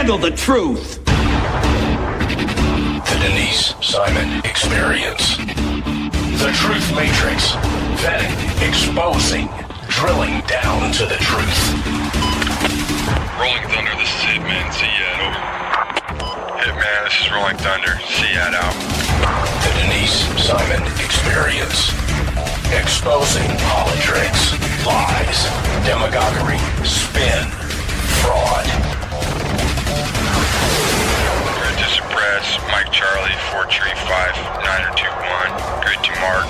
handle the truth. The Denise Simon Experience. The Truth Matrix. Vetting, exposing, drilling down to the truth. Rolling Thunder, this is Hitman. Seat over. Hitman, this is Rolling Thunder. Seat out. The Denise Simon Experience. Exposing politics, lies, demagoguery, spin, fraud. Grid to suppress. Mike Charlie, 4 tree 5, 9er 2 1. Grid to mark.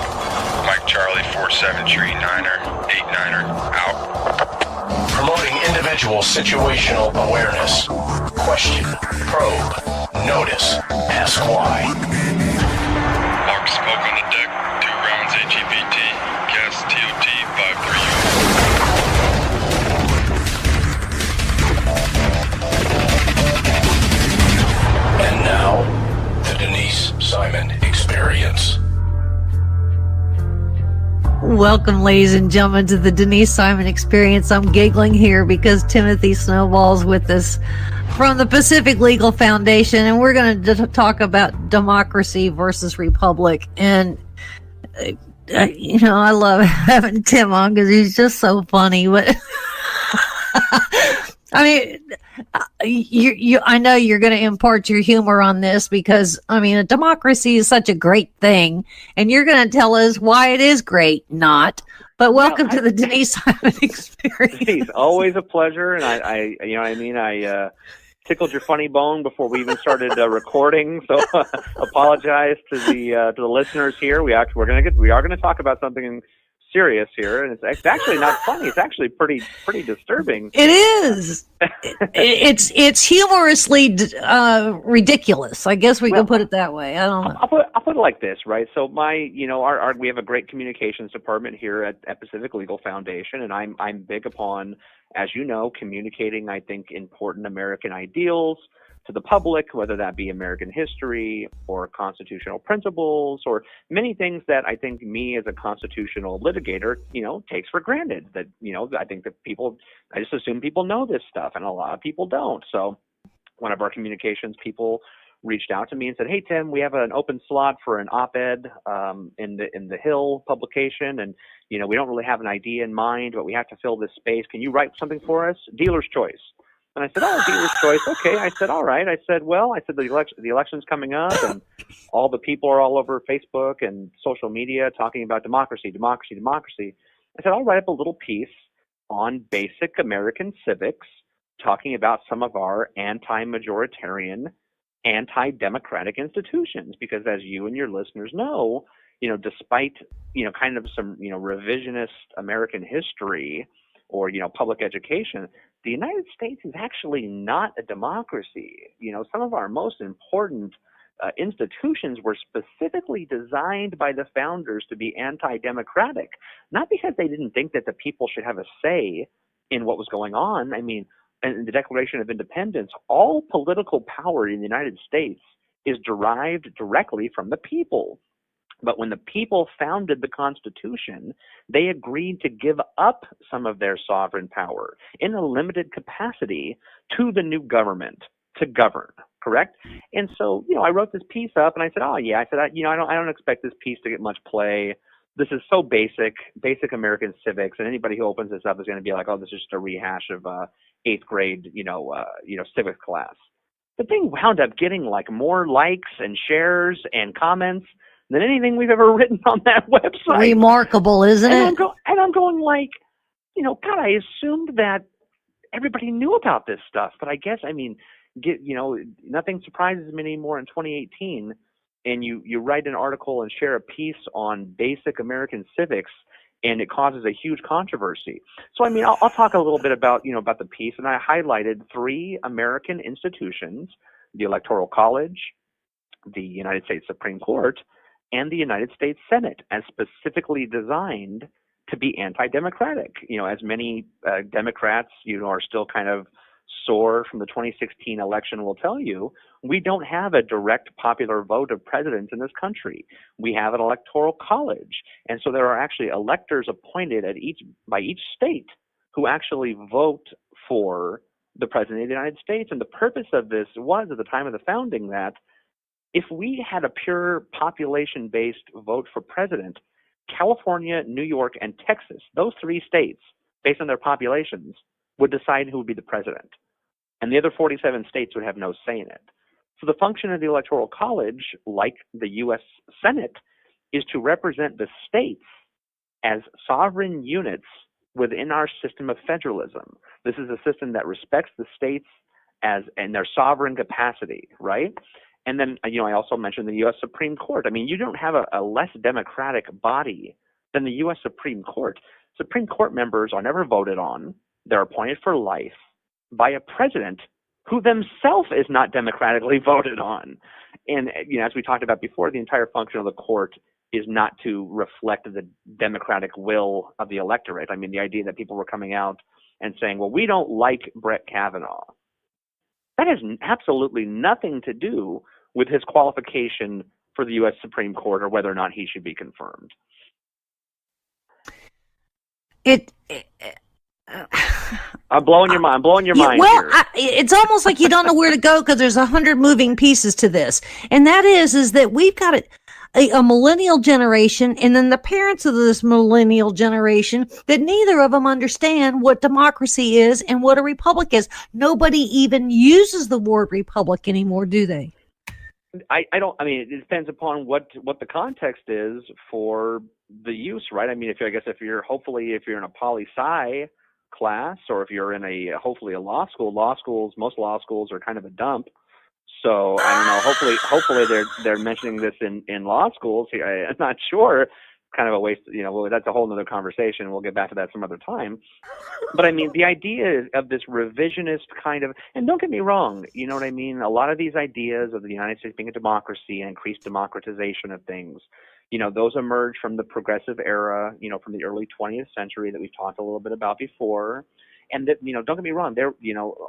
Mike Charlie, 4 7 tree 9er 8 9er out. Promoting individual situational awareness. Question, probe, notice, ask why. Mark smoke on the deck. 2 rounds HEPT. Gas TOT 5-3. And now, the Denise Simon Experience. Welcome, ladies and gentlemen, to the Denise Simon Experience. I'm giggling here because Timothy Snowball's with us from the Pacific Legal Foundation, and we're going to talk about democracy versus republic. And I love having Tim on because he's just so funny. But I mean, I know you're going to impart your humor on this because, I mean, a democracy is such a great thing, and you're going to tell us why it is great, not. But welcome to the Denise Simon Experience. It's always a pleasure, and I tickled your funny bone before we even started recording, so apologize to the listeners here. We are going to talk about something serious here, and it's actually not funny. It's actually pretty disturbing. It is. It's humorously ridiculous. I guess we can put it that way. I don't know. I'll put it like this, right? So we have a great communications department here at Pacific Legal Foundation, and I'm big upon, as you know, communicating, I think, important American ideals to the public, whether that be American history or constitutional principles or many things that I think me as a constitutional litigator, takes for granted. That, I think that I just assume people know this stuff, and a lot of people don't. So one of our communications people reached out to me and said, "Hey, Tim, we have an open slot for an op-ed in the Hill publication, and we don't really have an idea in mind, but we have to fill this space. Can you write something for us? Dealer's choice." And I said, "Oh, dealer's choice. Okay." I said, "All right." I said, the election's coming up, and all the people are all over Facebook and social media talking about democracy, democracy, democracy. I said, I'll write up a little piece on basic American civics, talking about some of our anti-majoritarian, anti-democratic institutions, because as you and your listeners know, despite, kind of some, revisionist American history or, public education, the United States is actually not a democracy. Some of our most important institutions were specifically designed by the founders to be anti-democratic, not because they didn't think that the people should have a say in what was going on. I mean, in the Declaration of Independence, all political power in the United States is derived directly from the people. But when the people founded the Constitution, they agreed to give up some of their sovereign power in a limited capacity to the new government to govern, correct? And so, I wrote this piece up, and I said, I don't expect this piece to get much play. This is so basic American civics, and anybody who opens this up is going to be like, oh, this is just a rehash of 8th grade, civics class. The thing wound up getting like more likes and shares and comments than anything we've ever written on that website. Remarkable, isn't it? I'm going like, God, I assumed that everybody knew about this stuff, but I guess, nothing surprises me anymore in 2018. And you write an article and share a piece on basic American civics, and it causes a huge controversy. So, I'll talk a little bit about the piece, and I highlighted 3 American institutions: the Electoral College, the United States Supreme Court, and the United States Senate, as specifically designed to be anti-democratic. As many Democrats, are still kind of sore from the 2016 election will tell you, we don't have a direct popular vote of presidents in this country. We have an electoral college. And so there are actually electors appointed by each state who actually vote for the President of the United States. And the purpose of this was, at the time of the founding, that if we had a pure population-based vote for president, California, New York, and Texas, those 3 states, based on their populations, would decide who would be the president. And the other 47 states would have no say in it. So the function of the Electoral College, like the U.S. Senate, is to represent the states as sovereign units within our system of federalism. This is a system that respects the states as in their sovereign capacity, right? And then, I also mentioned the U.S. Supreme Court. I mean, you don't have a less democratic body than the U.S. Supreme Court. Supreme Court members are never voted on. They're appointed for life by a president who themselves is not democratically voted on. And, as we talked about before, the entire function of the court is not to reflect the democratic will of the electorate. I mean, the idea that people were coming out and saying, well, we don't like Brett Kavanaugh. That has absolutely nothing to do with his qualification for the U.S. Supreme Court or whether or not he should be confirmed. I'm blowing your mind. I'm blowing your mind here. It's almost like you don't know where to go because there's 100 moving pieces to this. And that is that we've got a millennial generation and then the parents of this millennial generation that neither of them understand what democracy is and what a republic is. Nobody even uses the word republic anymore, do they? I don't. I mean, it depends upon what the context is for the use, right? I mean, if you're in a poli-sci class, or if you're in hopefully a law school. Most law schools are kind of a dump. So I don't know. Hopefully they're mentioning this in law schools. I'm not sure. Kind of a waste. That's a whole other conversation. We'll get back to that some other time. But I mean, the idea of this revisionist kind of, and don't get me wrong, you know what I mean? A lot of these ideas of the United States being a democracy and increased democratization of things, those emerged from the progressive era, from the early 20th century that we've talked a little bit about before. And that, don't get me wrong, there,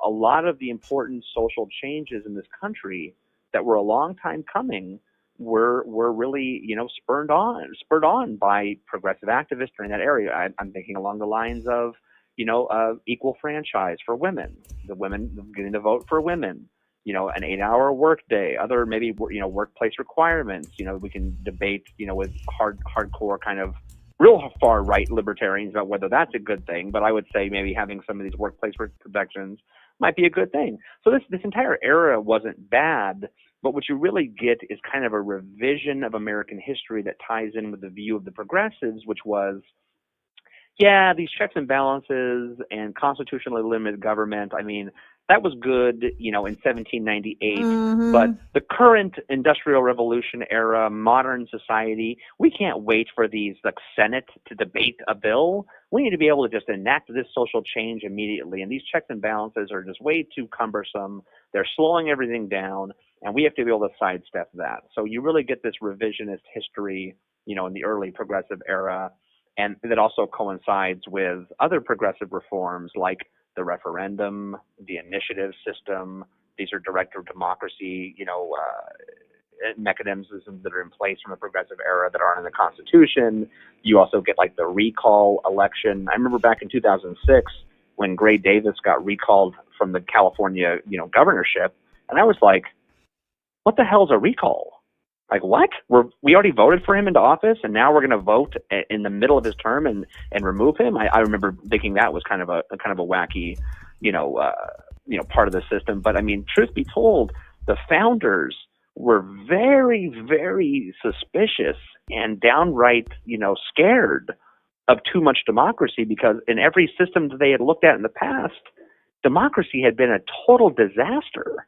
a lot of the important social changes in this country that were a long time coming were really, spurred on by progressive activists during that area. I'm thinking along the lines of, equal franchise for women, the women getting to vote for women, an 8-hour workday, other maybe, workplace requirements. We can debate, with hardcore kind of real far right libertarians about whether that's a good thing. But I would say maybe having some of these workplace protections might be a good thing. So this entire era wasn't bad. But what you really get is kind of a revision of American history that ties in with the view of the progressives, which was, these checks and balances and constitutionally limited government, I mean, that was good, in 1798. Mm-hmm. But the current Industrial Revolution era, modern society, we can't wait for the Senate to debate a bill. We need to be able to just enact this social change immediately. And these checks and balances are just way too cumbersome. They're slowing everything down. And we have to be able to sidestep that. So you really get this revisionist history, in the early progressive era. And that also coincides with other progressive reforms like the referendum, the initiative system. These are director democracy, mechanisms that are in place from the progressive era that aren't in the Constitution. You also get like the recall election. I remember back in 2006 when Gray Davis got recalled from the California, governorship. And I was like, what the hell is a recall? Like, what? We already voted for him into office, and now we're going to vote in the middle of his term and remove him? I remember thinking that was kind of a wacky, part of the system. But I mean, truth be told, the founders were very, very suspicious and downright, scared of too much democracy, because in every system that they had looked at in the past, democracy had been a total disaster.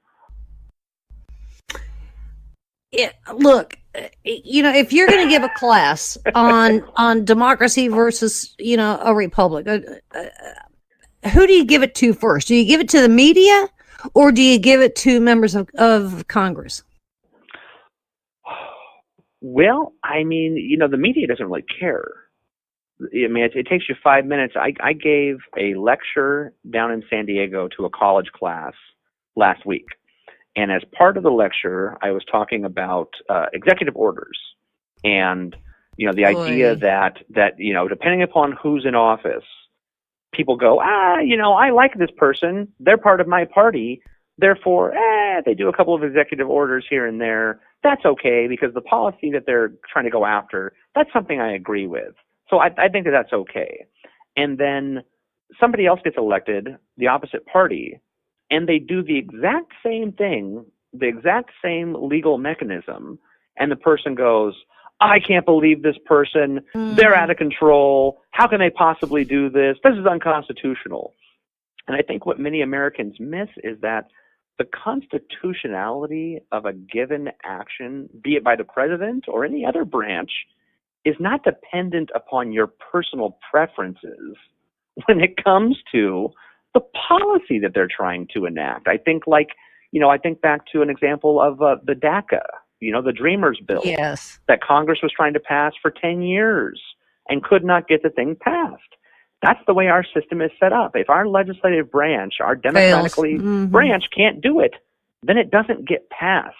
Look, if you're going to give a class on democracy versus, a republic, who do you give it to first? Do you give it to the media, or do you give it to members of Congress? Well, I mean, the media doesn't really care. I mean, it takes you 5 minutes. I gave a lecture down in San Diego to a college class last week. And as part of the lecture, I was talking about executive orders and, the idea that, depending upon who's in office, people go, I like this person. They're part of my party. Therefore, they do a couple of executive orders here and there. That's okay because the policy that they're trying to go after, that's something I agree with. So I think that that's okay. And then somebody else gets elected, the opposite party, and they do the exact same thing, the exact same legal mechanism, and the person goes, I can't believe this person. They're out of control. How can they possibly do this? This is unconstitutional. And I think what many Americans miss is that the constitutionality of a given action, be it by the president or any other branch, is not dependent upon your personal preferences when it comes to the policy that they're trying to enact. I think I think back to an example of the DACA, the Dreamers Bill that Congress was trying to pass for 10 years and could not get the thing passed. That's the way our system is set up. If our legislative branch, our democratically branch can't do it, then it doesn't get passed.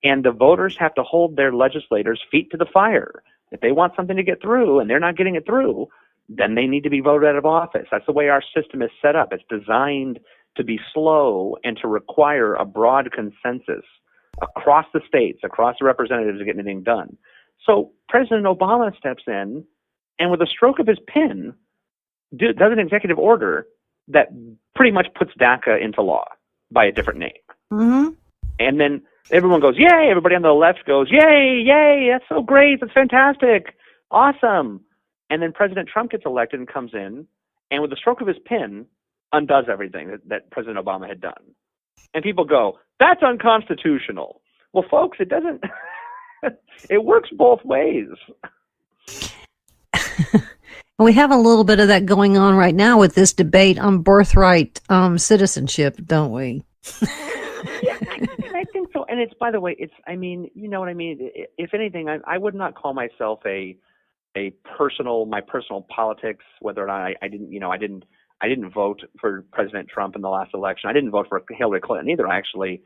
And the voters have to hold their legislators' feet to the fire. If they want something to get through and they're not getting it through, then they need to be voted out of office. That's the way our system is set up. It's designed to be slow and to require a broad consensus across the states, across the representatives to get anything done. So President Obama steps in and with a stroke of his pen does an executive order that pretty much puts DACA into law by a different name. And then everyone goes, yay! Everybody on the left goes, yay, yay, that's so great, that's fantastic, awesome. And then President Trump gets elected and comes in, and with the stroke of his pen, undoes everything that President Obama had done. And people go, that's unconstitutional. Well, folks, it doesn't, it works both ways. We have a little bit of that going on right now with this debate on birthright citizenship, don't we? Yeah, I think so. And it's, by the way, you know what I mean? If anything, I would not call myself my personal politics, whether or not I didn't vote for President Trump in the last election. I didn't vote for Hillary Clinton either. I actually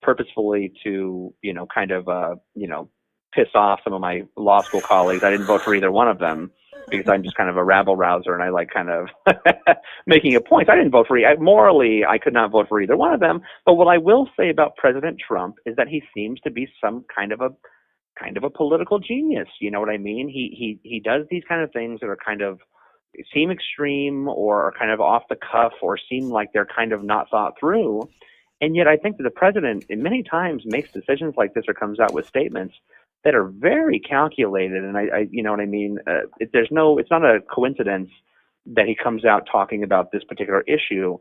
purposefully to, piss off some of my law school colleagues. I didn't vote for either one of them because I'm just kind of a rabble rouser and I like kind of making a point. I didn't vote for morally, I could not vote for either one of them. But what I will say about President Trump is that he seems to be some kind of a political genius. You know what I mean? He does these kind of things that are kind of seem extreme or are kind of off the cuff or seem like they're kind of not thought through. And yet I think that the president many times makes decisions like this or comes out with statements that are very calculated. And I you know what I mean? It's not a coincidence that he comes out talking about this particular issue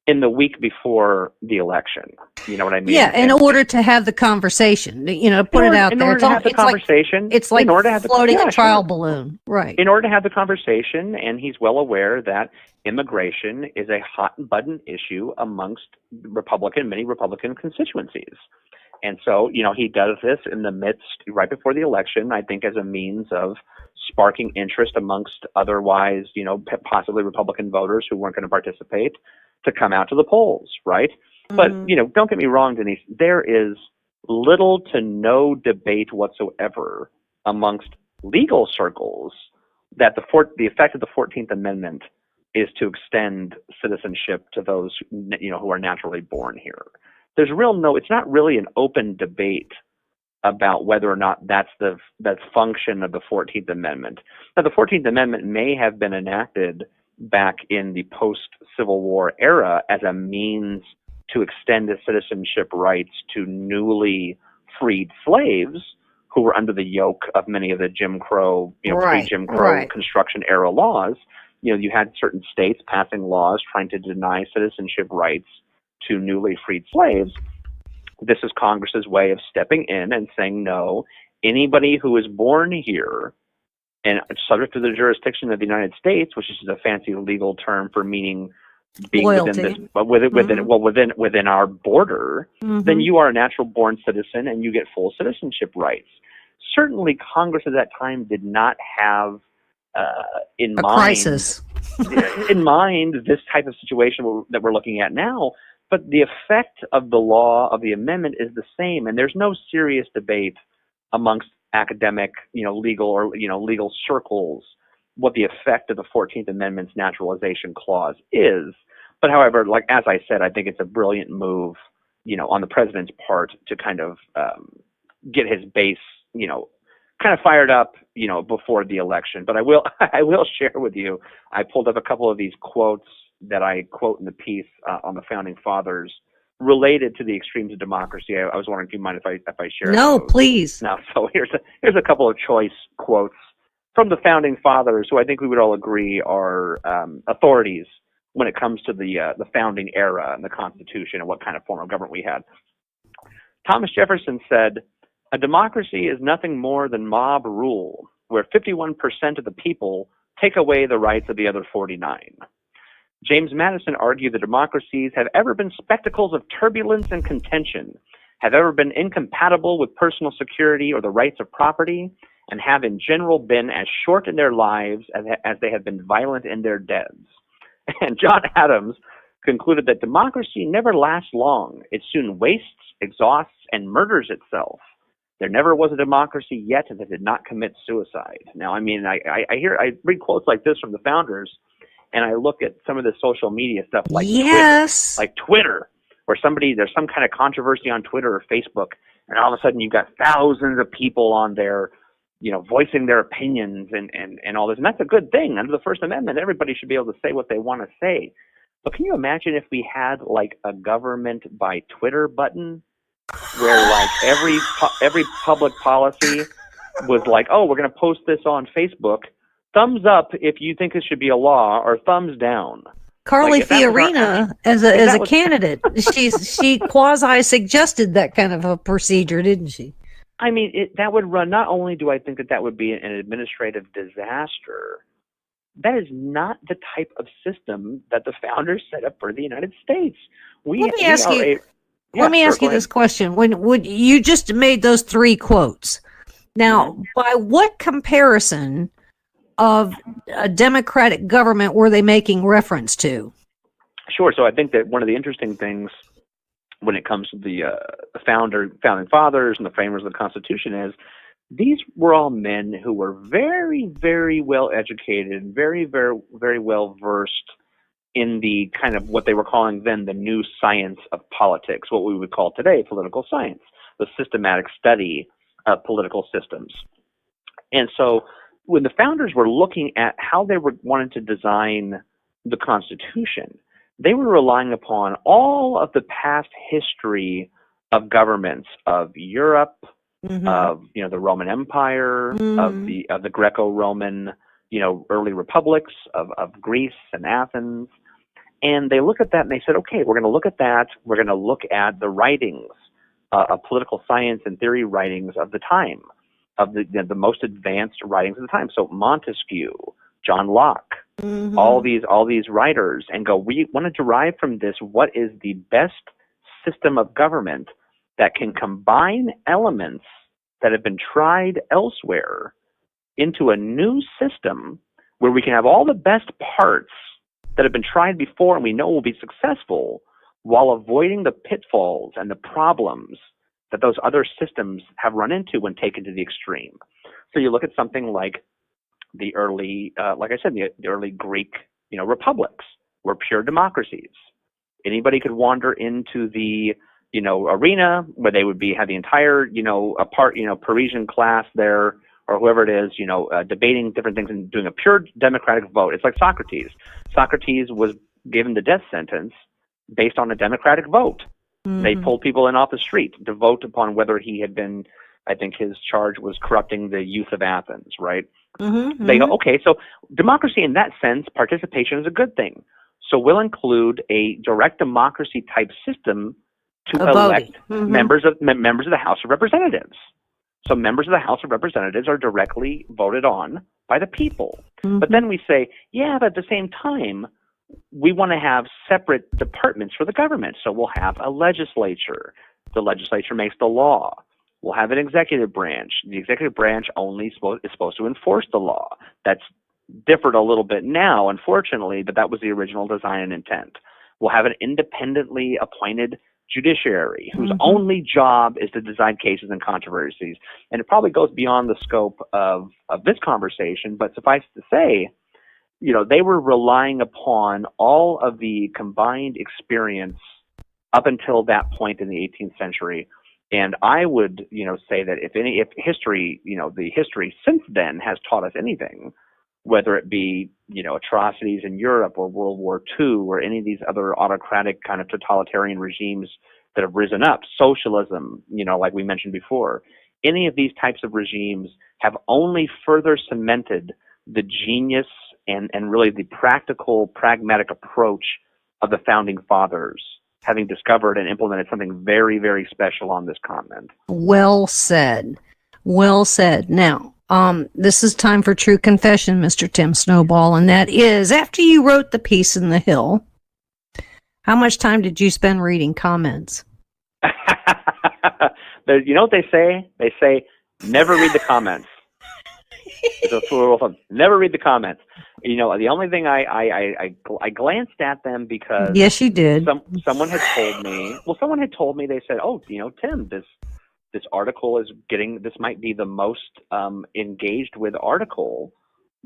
in the week before the election. You know what I mean? Yeah, in order to have the conversation, put it out there. In order to have the conversation. It's like floating a trial balloon. Right. In order to have the conversation, and he's well aware that immigration is a hot button issue amongst many Republican constituencies. And so, he does this in the midst, right before the election, I think as a means of sparking interest amongst otherwise, possibly Republican voters who weren't going to participate to come out to the polls, right? But, don't get me wrong, Denise, there is little to no debate whatsoever amongst legal circles that the effect of the 14th Amendment is to extend citizenship to those, who are naturally born here. It's not really an open debate about whether or not that's the function of the 14th Amendment. Now, the 14th Amendment may have been enacted back in the post-Civil War era as a means to extend the citizenship rights to newly freed slaves who were under the yoke of many of the Jim Crow, pre-Jim Crow Construction era laws. You had certain states passing laws trying to deny citizenship rights to newly freed slaves. This is Congress's way of stepping in and saying, no, anybody who is born here and subject to the jurisdiction of the United States, which is a fancy legal term for meaning being within this, within our border, then you are a natural born citizen and you get full citizenship rights. Certainly, Congress at that time did not have in mind this type of situation that we're looking at now. But the effect of the law of the amendment is the same, and there's no serious debate amongst academic, legal or legal circles what the effect of the 14th Amendment's naturalization clause is. But however, like as I said, I think it's a brilliant move, on the president's part to kind of get his base, kind of fired up, before the election. But I will share with you, I pulled up a couple of these quotes that I quote in the piece on the founding fathers related to the extremes of democracy. I was wondering if you mind if I share. No, those. please. No. So here's a couple of choice quotes from the founding fathers, who I think we would all agree are authorities when it comes to the founding era and the Constitution and what kind of form of government we had. Thomas Jefferson said, "A democracy is nothing more than mob rule, where 51% of the people take away the rights of the other 49. James Madison argued that democracies have ever been spectacles of turbulence and contention, have ever been incompatible with personal security or the rights of property, and have in general been as short in their lives as they have been violent in their deaths." And John Adams concluded that democracy never lasts long. It soon wastes, exhausts, and murders itself. There never was a democracy yet that did not commit suicide. Now, I mean, I read quotes like this from the founders, and I look at some of the social media stuff like Twitter, where there's some kind of controversy on Twitter or Facebook, and all of a sudden you've got thousands of people on there, voicing their opinions and all this. And that's a good thing. Under the First Amendment, everybody should be able to say what they want to say. But can you imagine if we had like a government by Twitter button, where like every public policy was like, oh, we're going to post this on Facebook. Thumbs up if you think it should be a law, or thumbs down. Carly Fiorina, as a candidate, she quasi suggested that kind of a procedure, didn't she? I mean, that would run. Not only do I think that would be an administrative disaster, that is not the type of system that the founders set up for the United States. Let me ask you this question: when you just made those three quotes, now by what comparison of a democratic government were they making reference to? Sure. So I think that one of the interesting things when it comes to the founding fathers and the framers of the Constitution is these were all men who were very, very well educated, very, very, very well versed in the kind of what they were calling then the new science of politics, what we would call today political science, the systematic study of political systems. And so when the founders were looking at how they were wanting to design the Constitution, they were relying upon all of the past history of governments of Europe, of the Roman Empire, of the Greco-Roman, early republics of Greece and Athens. And they look at that and they said, okay, we're going to look at that. We're going to look at the writings of political science and theory writings of the time, of the most advanced writings of the time. So Montesquieu, John Locke, all these writers, and go, we want to derive from this what is the best system of government that can combine elements that have been tried elsewhere into a new system where we can have all the best parts that have been tried before and we know will be successful, while avoiding the pitfalls and the problems that those other systems have run into when taken to the extreme. So you look at something like the early, like I said, the early Greek, republics were pure democracies. Anybody could wander into the, arena where they would have the entire, Parisian class there, or whoever it is, debating different things and doing a pure democratic vote. It's like Socrates. Socrates was given the death sentence based on a democratic vote. They pulled people in off the street to vote upon whether he had been, I think his charge was corrupting the youth of Athens, right? They go, okay, so democracy in that sense, participation is a good thing. So we'll include a direct democracy type system to elect members of the House of Representatives. So members of the House of Representatives are directly voted on by the people. But then we say, yeah, but at the same time, we want to have separate departments for the government. So we'll have a legislature. The legislature makes the law. We'll have an executive branch. The executive branch only is supposed to enforce the law. That's differed a little bit now, unfortunately, but that was the original design and intent. We'll have an independently appointed judiciary, whose only job is to decide cases and controversies. And it probably goes beyond the scope of this conversation, but suffice to say, they were relying upon all of the combined experience up until that point in the 18th century. And I would, say that if history, the history since then has taught us anything, whether it be, atrocities in Europe or World War II or any of these other autocratic kind of totalitarian regimes that have risen up, socialism, like we mentioned before, any of these types of regimes have only further cemented the genius and really the practical, pragmatic approach of the founding fathers, having discovered and implemented something very, very special on this continent. Well said. Well said. Now, this is time for true confession, Mr. Tim Snowball, and that is, after you wrote the piece in The Hill, how much time did you spend reading comments? You know what they say? They say, never read the comments. Never read the comments. The only thing I glanced at them because yes, you did. Someone had told me. Well, someone had told me. They said, "Oh, Tim, this article is this might be the most engaged with article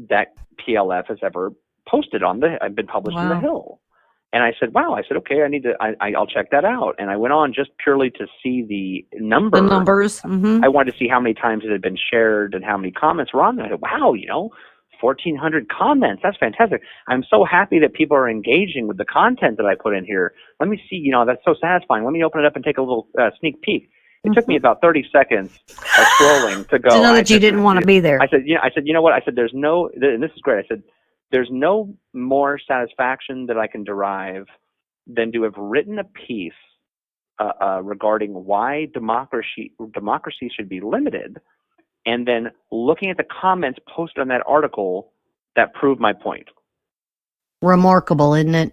that PLF has ever posted been published in The Hill." And I said, "Wow!" I said, "Okay, I'll check that out." And I went on just purely to see the number. The numbers. Mm-hmm. I wanted to see how many times it had been shared and how many comments were on there. I said, "Wow, 1,400 comments. That's fantastic. I'm so happy that people are engaging with the content that I put in here. Let me see, that's so satisfying. Let me open it up and take a little sneak peek." It took me about 30 seconds of scrolling to go. To know that you didn't want to be there. I said, you know what? I said, there's no, and this is great. I said, there's no more satisfaction that I can derive than to have written a piece regarding why democracy should be limited, and then looking at the comments posted on that article that proved my point. Remarkable, isn't it?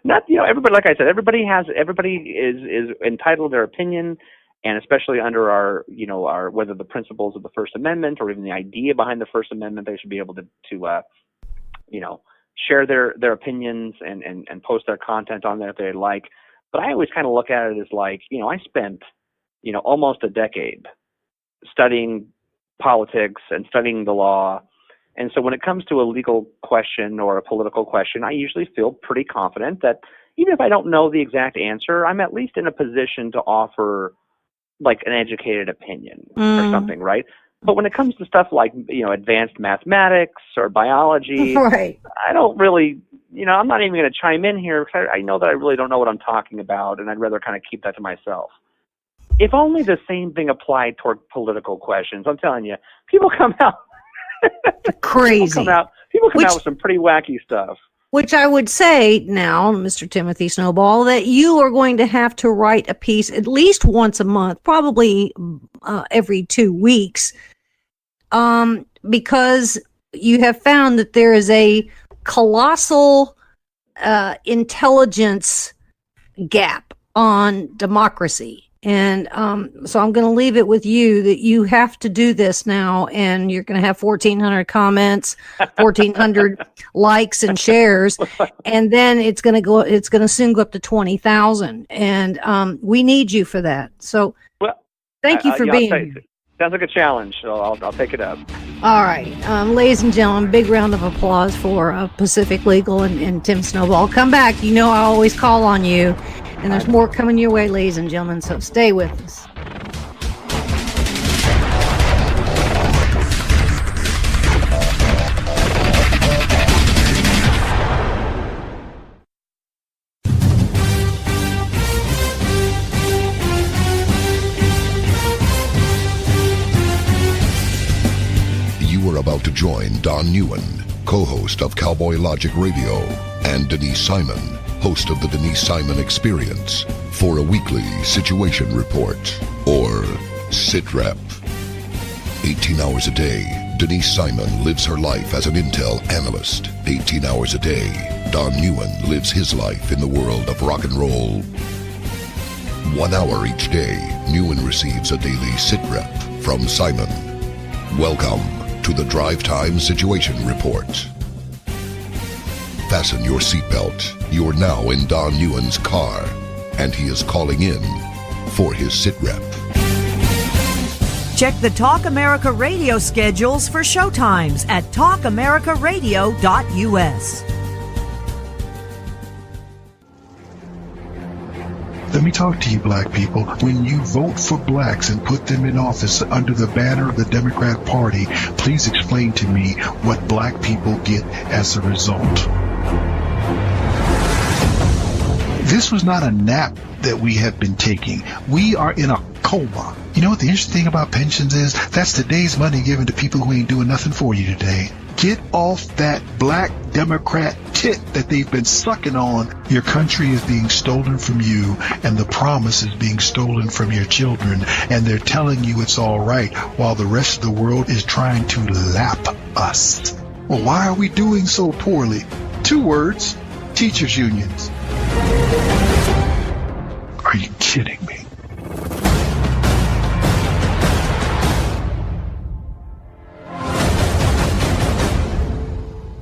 Not, everybody, like I said, everybody is entitled to their opinion, and especially under our whether the principles of the First Amendment or even the idea behind the First Amendment, they should be able to share their opinions and post their content on there if they'd like. But I always kind of look at it as like, I spent, almost a decade studying politics and studying the law. And so when it comes to a legal question or a political question, I usually feel pretty confident that even if I don't know the exact answer, I'm at least in a position to offer like an educated opinion or something, right? But when it comes to stuff like, advanced mathematics or biology, right, I don't really, I'm not even going to chime in here because I know that I really don't know what I'm talking about, and I'd rather kind of keep that to myself. If only the same thing applied toward political questions. I'm telling you, people come out crazy. People come out with some pretty wacky stuff. Which I would say now, Mr. Timothy Snowball, that you are going to have to write a piece at least once a month, probably every 2 weeks, because you have found that there is a colossal intelligence gap on democracy. And so I'm going to leave it with you that you have to do this now, and you're going to have 1,400 comments, 1,400 likes and shares, and then it's going to soon go up to 20,000, and we need you for that. So thank you for being here. Sounds like a challenge, so I'll take it up. All right, ladies and gentlemen, big round of applause for Pacific Legal and Tim Snowball. Come back. I always call on you. And there's more coming your way, ladies and gentlemen, so stay with us. You are about to join Don Newen, co-host of Cowboy Logic Radio, and Denise Simon, host of the Denise Simon Experience, for a weekly situation report, or SITREP. 18 hours a day, Denise Simon lives her life as an intel analyst. 18 hours a day, Don Newen lives his life in the world of rock and roll. 1 hour each day, Newen receives a daily SITREP from Simon. Welcome to the Drive Time Situation Report. Fasten your seatbelt. You're now in Don Newen's car. and he is calling in for his sitrep. Check the Talk America Radio schedules for showtimes at talkamericaradio.us. Let me talk to you, black people. When you vote for blacks and put them in office under the banner of the Democrat Party, please explain to me what black people get as a result. This was not a nap that we have been taking. We are in a coma. You know what the interesting thing about pensions is? That's today's money given to people who ain't doing nothing for you today. Get off that black Democrat tit that they've been sucking on. Your country is being stolen from you, and the promise is being stolen from your children, and they're telling you it's all right while the rest of the world is trying to lap us. Well, why are we doing so poorly? 2 words: teachers' unions. Are you kidding me?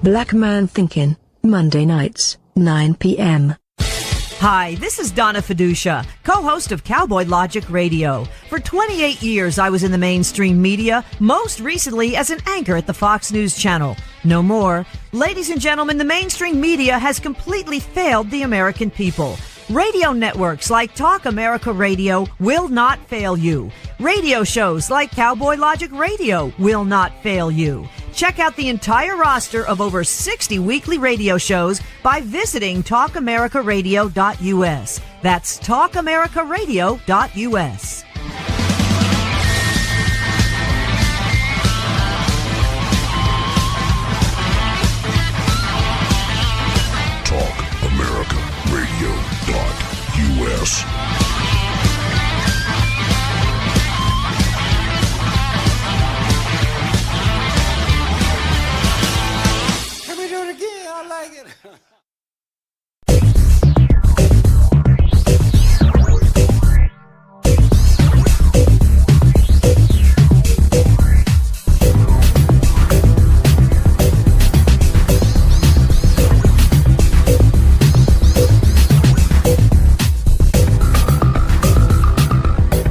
Black Man Thinking, Monday nights, 9 p.m. Hi, this is Donna Fiducia, co-host of Cowboy Logic Radio. For 28 years, I was in the mainstream media, most recently as an anchor at the Fox News Channel. No more. Ladies and gentlemen, the mainstream media has completely failed the American people. Radio networks like Talk America Radio will not fail you. Radio shows like Cowboy Logic Radio will not fail you. Check out the entire roster of over 60 weekly radio shows by visiting talkamericaradio.us. That's talkamericaradio.us. TalkAmericaRadio.us.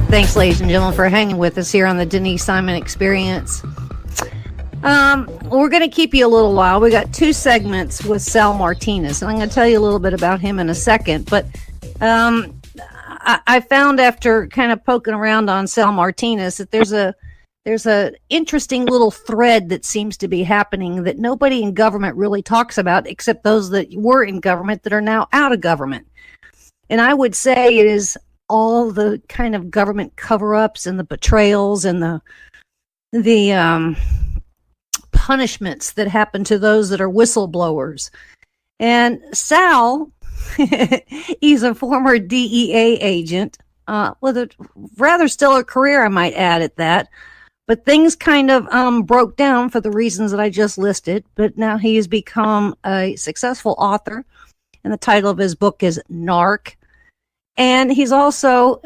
Thanks, ladies and gentlemen, for hanging with us here on the Denise Simon Experience. We're going to keep you a little while. We got 2 segments with Sal Martinez, and I'm going to tell you a little bit about him in a second. But I found, after kind of poking around on Sal Martinez, that there's a interesting little thread that seems to be happening that nobody in government really talks about, except those that were in government that are now out of government. And I would say it is all the kind of government cover-ups and the betrayals and the punishments that happen to those that are whistleblowers. And Sal, he's a former DEA agent with a rather stellar career, I might add at that. But things kind of broke down for the reasons that I just listed. But now he has become a successful author, and the title of his book is Narc. And he's also,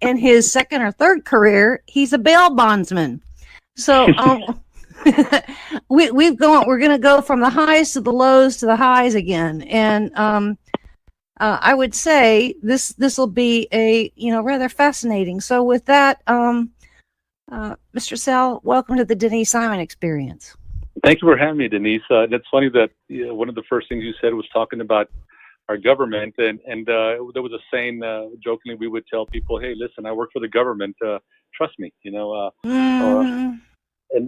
in his second or third career, he's a bail bondsman. So we're going to go from the highs to the lows to the highs again. And I would say this will be a rather fascinating. So with that, Mr. Sal, welcome to the Denise Simon Experience. Thank you for having me, Denise. That's funny that one of the first things you said was talking about our government, and there was a saying, jokingly, we would tell people, "Hey, listen, I work for the government. Trust me." And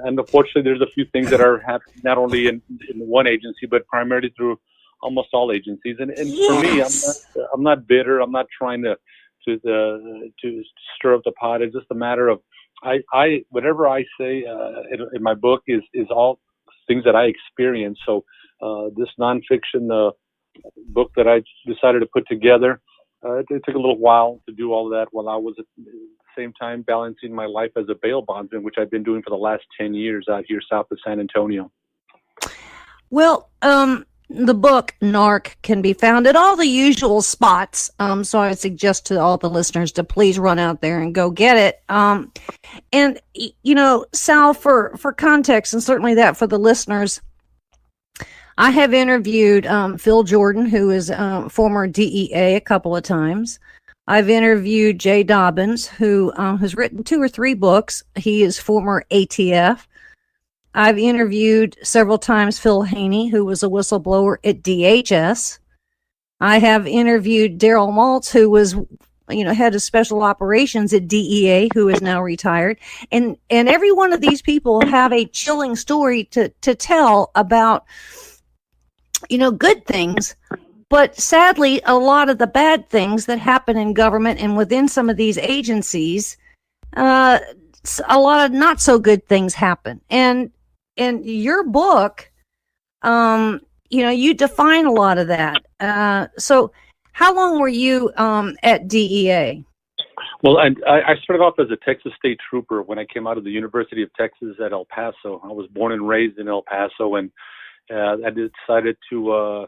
unfortunately, there's a few things that are happening not only in one agency, but primarily through almost all agencies. And yes. For me, I'm not bitter. I'm not trying to stir up the pot. It's just a matter of I whatever I say in my book is all things that I experienced. So this nonfiction book that I decided to put together, it took a little while to do all that while I was at the same time balancing my life as a bail bondsman, which I've been doing for the last 10 years out here south of San Antonio. Well, the book Narc can be found at all the usual spots. So I would suggest to all the listeners to please run out there and go get it. And Sal, for context, and certainly that for the listeners, I have interviewed Phil Jordan, who is former DEA, a couple of times. I've interviewed Jay Dobbins, who has written 2 or 3 books. He is former ATF. I've interviewed several times Phil Haney, who was a whistleblower at DHS. I have interviewed Daryl Maltz, who was, head of special operations at DEA, who is now retired. And every one of these people have a chilling story to tell about, good things. But sadly, a lot of the bad things that happen in government and within some of these agencies, a lot of not so good things happen. And in your book, you define a lot of that. So how long were you at DEA? Well, I started off as a Texas State Trooper when I came out of the University of Texas at El Paso. I was born and raised in El Paso, and I decided to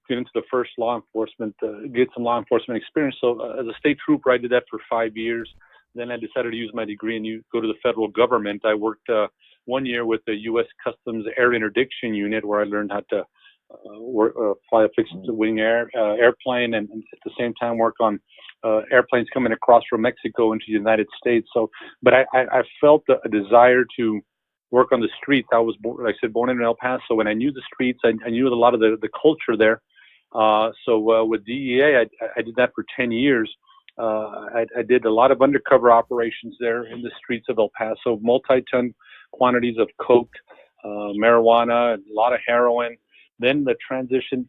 get into the first law enforcement, get some law enforcement experience. So as a state trooper, I did that for 5 years. Then I decided to use my degree and go to the federal government. I worked 1 year with the U.S. Customs Air Interdiction Unit, where I learned how to fly a fixed-wing airplane, and at the same time work on airplanes coming across from Mexico into the United States. But I felt a desire to work on the streets. I was, born in El Paso, and I knew the streets. I knew a lot of the culture there. So with DEA, I did that for 10 years. I did a lot of undercover operations there in the streets of El Paso, multi-ton quantities of coke, marijuana, a lot of heroin. Then the transition,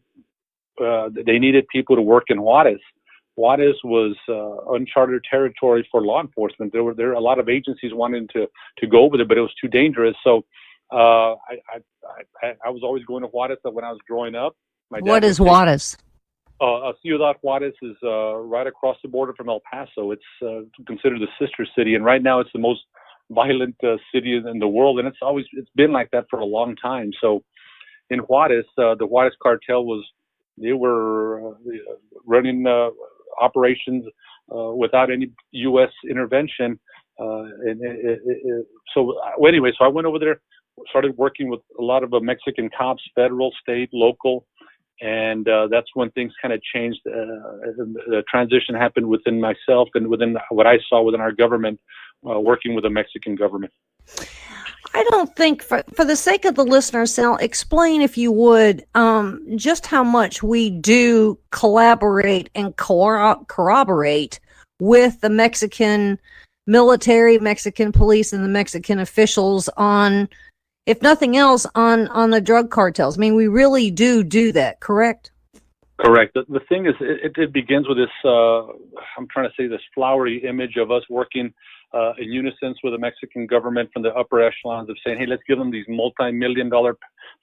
they needed people to work in Juarez. Juarez was uncharted territory for law enforcement. There were a lot of agencies wanting to go over there, but it was too dangerous. So I was always going to Juarez when I was growing up. What is Juarez? Ciudad Juarez is right across the border from El Paso. It's considered the sister city, and right now it's the most violent city in the world, and it's been like that for a long time. So in Juarez, the Juarez cartel they were running operations without any U.S. intervention. So I went over there, started working with a lot of Mexican cops, federal, state, local, and that's when things kind of changed. The transition happened within myself and within what I saw within our government, working with the Mexican government. I don't think, for the sake of the listener, Sal, explain, if you would, just how much we do collaborate and corroborate with the Mexican military, Mexican police, and the Mexican officials on, if nothing else, on the drug cartels. I mean, we really do that, correct? Correct. The thing is, it begins with this, I'm trying to say, this flowery image of us working in unison with the Mexican government from the upper echelons of saying, hey, let's give them these multi-million-dollar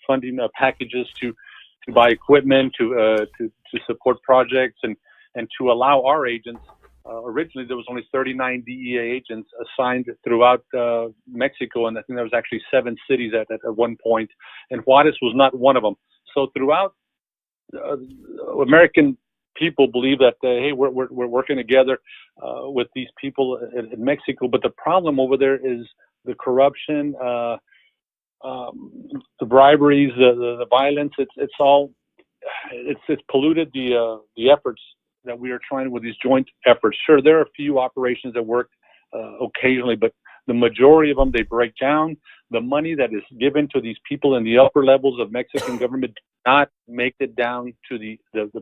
funding packages to buy equipment, to support projects, and to allow our agents. Originally, there was only 39 DEA agents assigned throughout Mexico, and I think there was actually 7 cities at one point, and Juarez was not one of them. So throughout, American people believe that, hey, we're working together with these people in Mexico, but the problem over there is the corruption, the briberies, the violence. It's polluted the efforts that we are trying with these joint efforts. Sure, there are a few operations that work occasionally, but the majority of them, they break down. The money that is given to these people in the upper levels of Mexican government do not make it down to the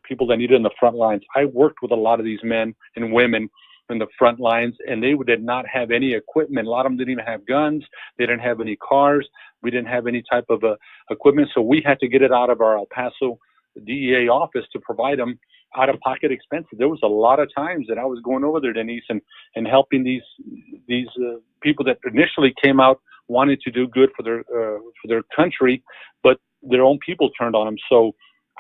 people that need it in the front lines. I worked with a lot of these men and women in the front lines, and they did not have any equipment. A lot of them didn't even have guns. They didn't have any cars. We didn't have any type of equipment, so we had to get it out of our El Paso DEA office to provide them out-of-pocket expenses. There was a lot of times that I was going over there, Denise, and helping these people that initially came out wanting to do good for their country, but their own people turned on them. So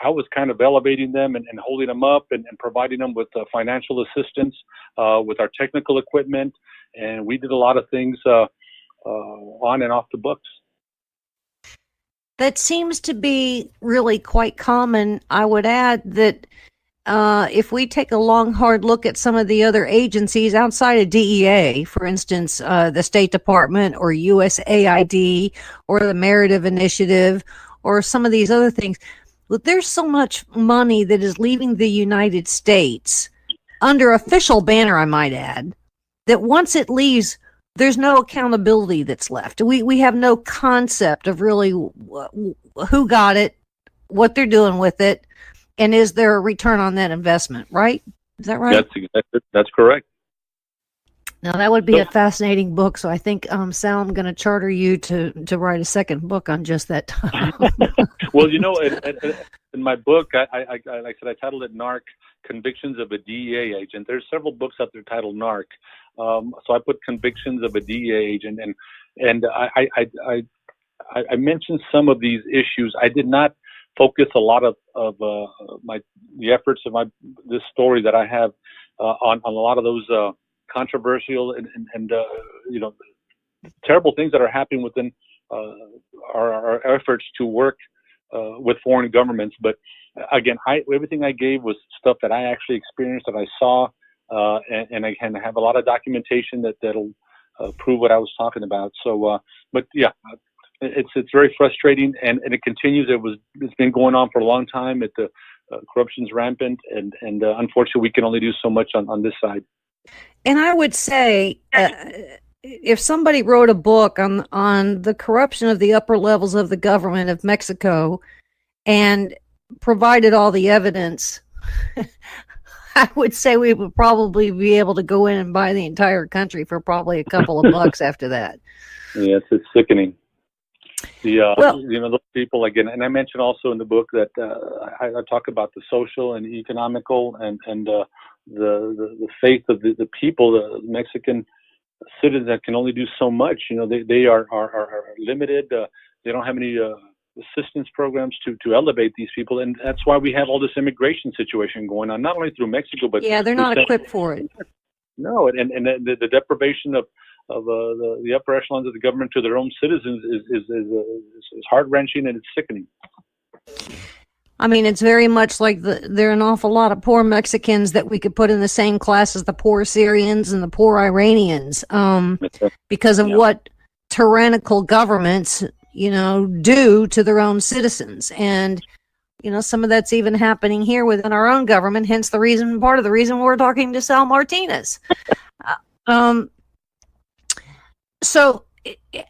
I was kind of elevating them and holding them up and providing them with financial assistance, with our technical equipment, and we did a lot of things on and off the books. That seems to be really quite common. I would add that if we take a long, hard look at some of the other agencies outside of DEA, for instance, the State Department or USAID or the Meredith Initiative or some of these other things. But there's so much money that is leaving the United States under official banner, I might add, that once it leaves, there's no accountability that's left. We have no concept of really who got it, what they're doing with it, and is there a return on that investment, right? Is that right? That's correct. Now, that would be a fascinating book, so I think, Sal, I'm going to charter you to write a second book on just that time. Well, you know, in my book, like I said, I titled it Narc, Convictions of a DEA Agent. There's several books out there titled Narc. So I put Convictions of a DEA Agent, and I mentioned some of these issues. I did not focus a lot of the efforts of this story that I have on a lot of those controversial and you know, terrible things that are happening within our efforts to work with foreign governments. But again, everything I gave was stuff that I actually experienced, that I saw, and I can have a lot of documentation that'll prove what I was talking about. So, but yeah, it's very frustrating, and it continues. It's been going on for a long time. The corruption's rampant, and unfortunately, we can only do so much on this side. And I would say, if somebody wrote a book on the corruption of the upper levels of the government of Mexico and provided all the evidence, I would say we would probably be able to go in and buy the entire country for probably a couple of bucks after that. Yes, it's sickening. You know, those people, again, and I mentioned also in the book that I talk about the social and economical and the faith of the people, the Mexican citizens that can only do so much. You know, they are limited. They don't have any assistance programs to elevate these people, and that's why we have all this immigration situation going on, not only through Mexico, but they're not equipped for it. No, and the deprivation of the upper echelons of the government to their own citizens is heart-wrenching, and it's sickening. I mean, it's very much like there are an awful lot of poor Mexicans that we could put in the same class as the poor Syrians and the poor Iranians, because of what tyrannical governments, you know, do to their own citizens. And, you know, some of that's even happening here within our own government, hence part of the reason we're talking to Sal Martinez. So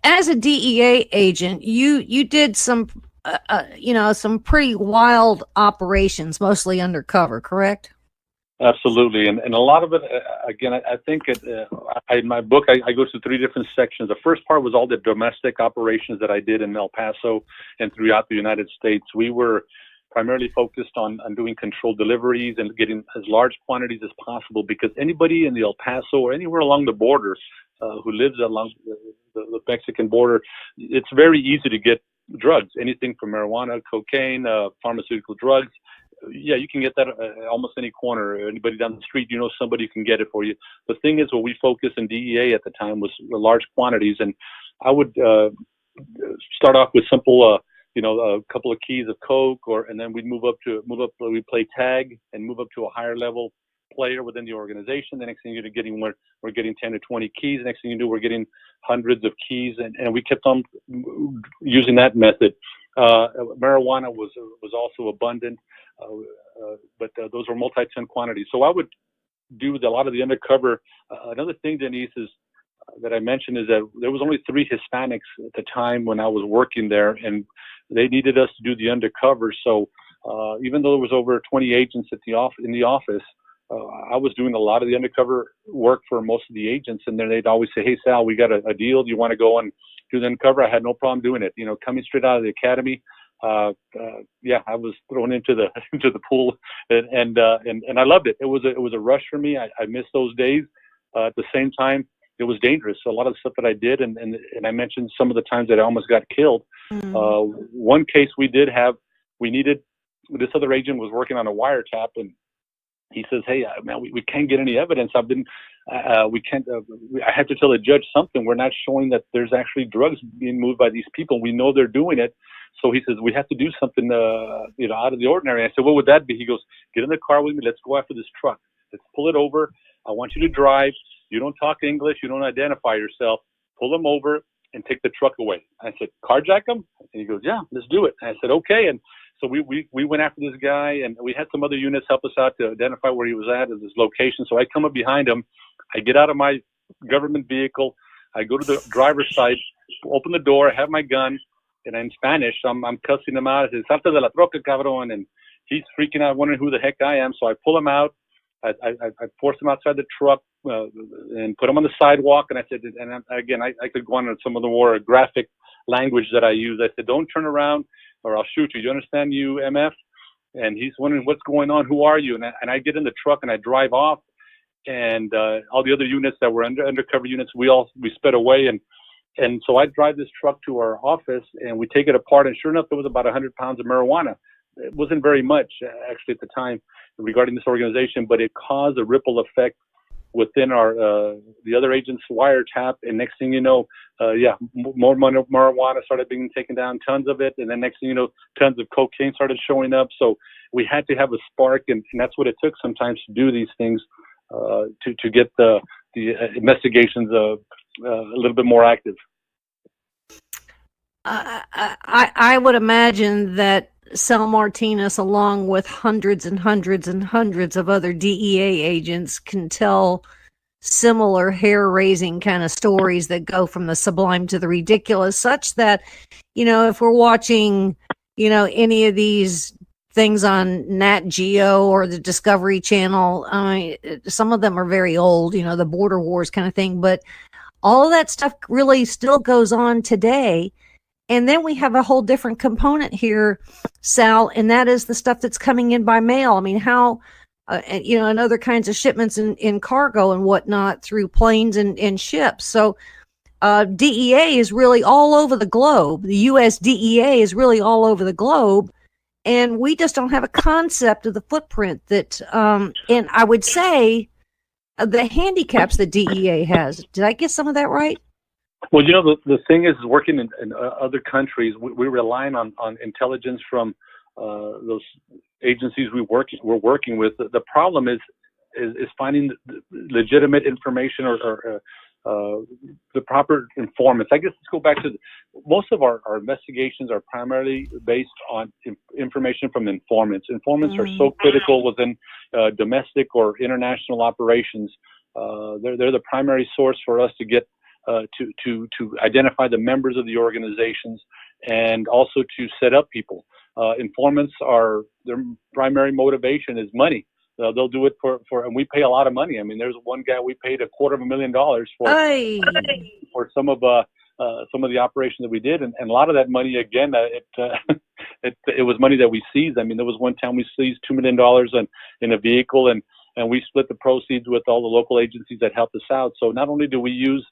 as a DEA agent, you did some some pretty wild operations, mostly undercover, correct? Absolutely. And a lot of it, again, I think in my book, I go through 3 different sections. The first part was all the domestic operations that I did in El Paso and throughout the United States. We were primarily focused on doing controlled deliveries and getting as large quantities as possible, because anybody in the El Paso or anywhere along the border who lives along the Mexican border, it's very easy to get drugs, anything from marijuana, cocaine, pharmaceutical drugs. Yeah, you can get that almost any corner. Anybody down the street, you know, somebody can get it for you. The thing is, what we focused in DEA at the time was the large quantities, and I would start off with simple, a couple of keys of coke, and then we'd move up. We play tag and move up to a higher level player within the organization. The next thing you're getting, we're getting 10 to 20 keys. The next thing you do, we're getting hundreds of keys, and we kept on using that method. Marijuana was also abundant, but those were multi-ton quantities. So I would do a lot of the undercover. Another thing, Denise, is that I mentioned is that there was only 3 Hispanics at the time when I was working there, and they needed us to do the undercover. So even though there was over 20 agents in the office, I was doing a lot of the undercover work for most of the agents, and then they'd always say, "Hey, Sal, we got a deal. Do you want to go and do the undercover?" I had no problem doing it. You know, coming straight out of the academy, I was thrown into the pool, and I loved it. It was a rush for me. I missed those days. At the same time, it was dangerous. So a lot of the stuff that I did, and I mentioned some of the times that I almost got killed. One case we needed. This other agent was working on a wiretap, and he says, "Hey, man, we can't get any evidence. I have to tell the judge something. We're not showing that there's actually drugs being moved by these people. We know they're doing it." So he says, "We have to do something, out of the ordinary." I said, "What would that be?" He goes, "Get in the car with me. Let's go after this truck. Let's pull it over. I want you to drive. You don't talk English. You don't identify yourself. Pull them over and take the truck away. I said, carjack him? And he goes, yeah, let's do it. And I said, okay. And so we went after this guy, and we had some other units help us out to identify where he was at his location. So I come up behind him. I get out of my government vehicle. I go to the driver's side, open the door, have my gun, and in Spanish, I'm cussing him out. I say, salte de la troca, cabrón. And he's freaking out, wondering who the heck I am. So I pull him out. I force him outside the truck and put him on the sidewalk. And I said, and again, I could go on some of the more graphic language that I use. I said, don't turn around or I'll shoot you. You understand, you MF? And he's wondering, what's going on? Who are you? And I get in the truck and I drive off. And all the other units that were undercover units, we sped away. And so I drive this truck to our office and we take it apart. And sure enough, there was about 100 pounds of marijuana. It wasn't very much, actually, at the time regarding this organization, but it caused a ripple effect within our the other agents' wiretap. And next thing you know, more marijuana started being taken down, tons of it. And then next thing you know, tons of cocaine started showing up. So we had to have a spark, and that's what it took sometimes to do these things, to get the investigations a little bit more active. I would imagine that Sal Martinez, along with hundreds and hundreds and hundreds of other DEA agents, can tell similar hair-raising kind of stories that go from the sublime to the ridiculous, such that, if we're watching, any of these things on Nat Geo or the Discovery Channel, some of them are very old, the border wars kind of thing, but all of that stuff really still goes on today. And then we have a whole different component here, Sal, and that is the stuff that's coming in by mail. I mean, how, and other kinds of shipments in cargo and whatnot through planes and ships. So DEA is really all over the globe. The U.S. DEA is really all over the globe. And we just don't have a concept of the footprint that, and I would say the handicaps that DEA has. Did I get some of that right? Well, the thing is, working in other countries, we're relying on intelligence from those agencies we're working with. The problem is finding legitimate information or the proper informants. I guess let's go back to most of our investigations are primarily based on information from informants. Informants are so critical within domestic or international operations. They're the primary source for us to get to identify the members of the organizations and also to set up people. Informants their primary motivation is money. They'll do it for, and we pay a lot of money. I mean, there's one guy we paid $250,000 for some of the operations that we did, and a lot of that money, again, it was money that we seized. I mean, there was one time we seized $2 million in a vehicle, and we split the proceeds with all the local agencies that helped us out. So not only do we use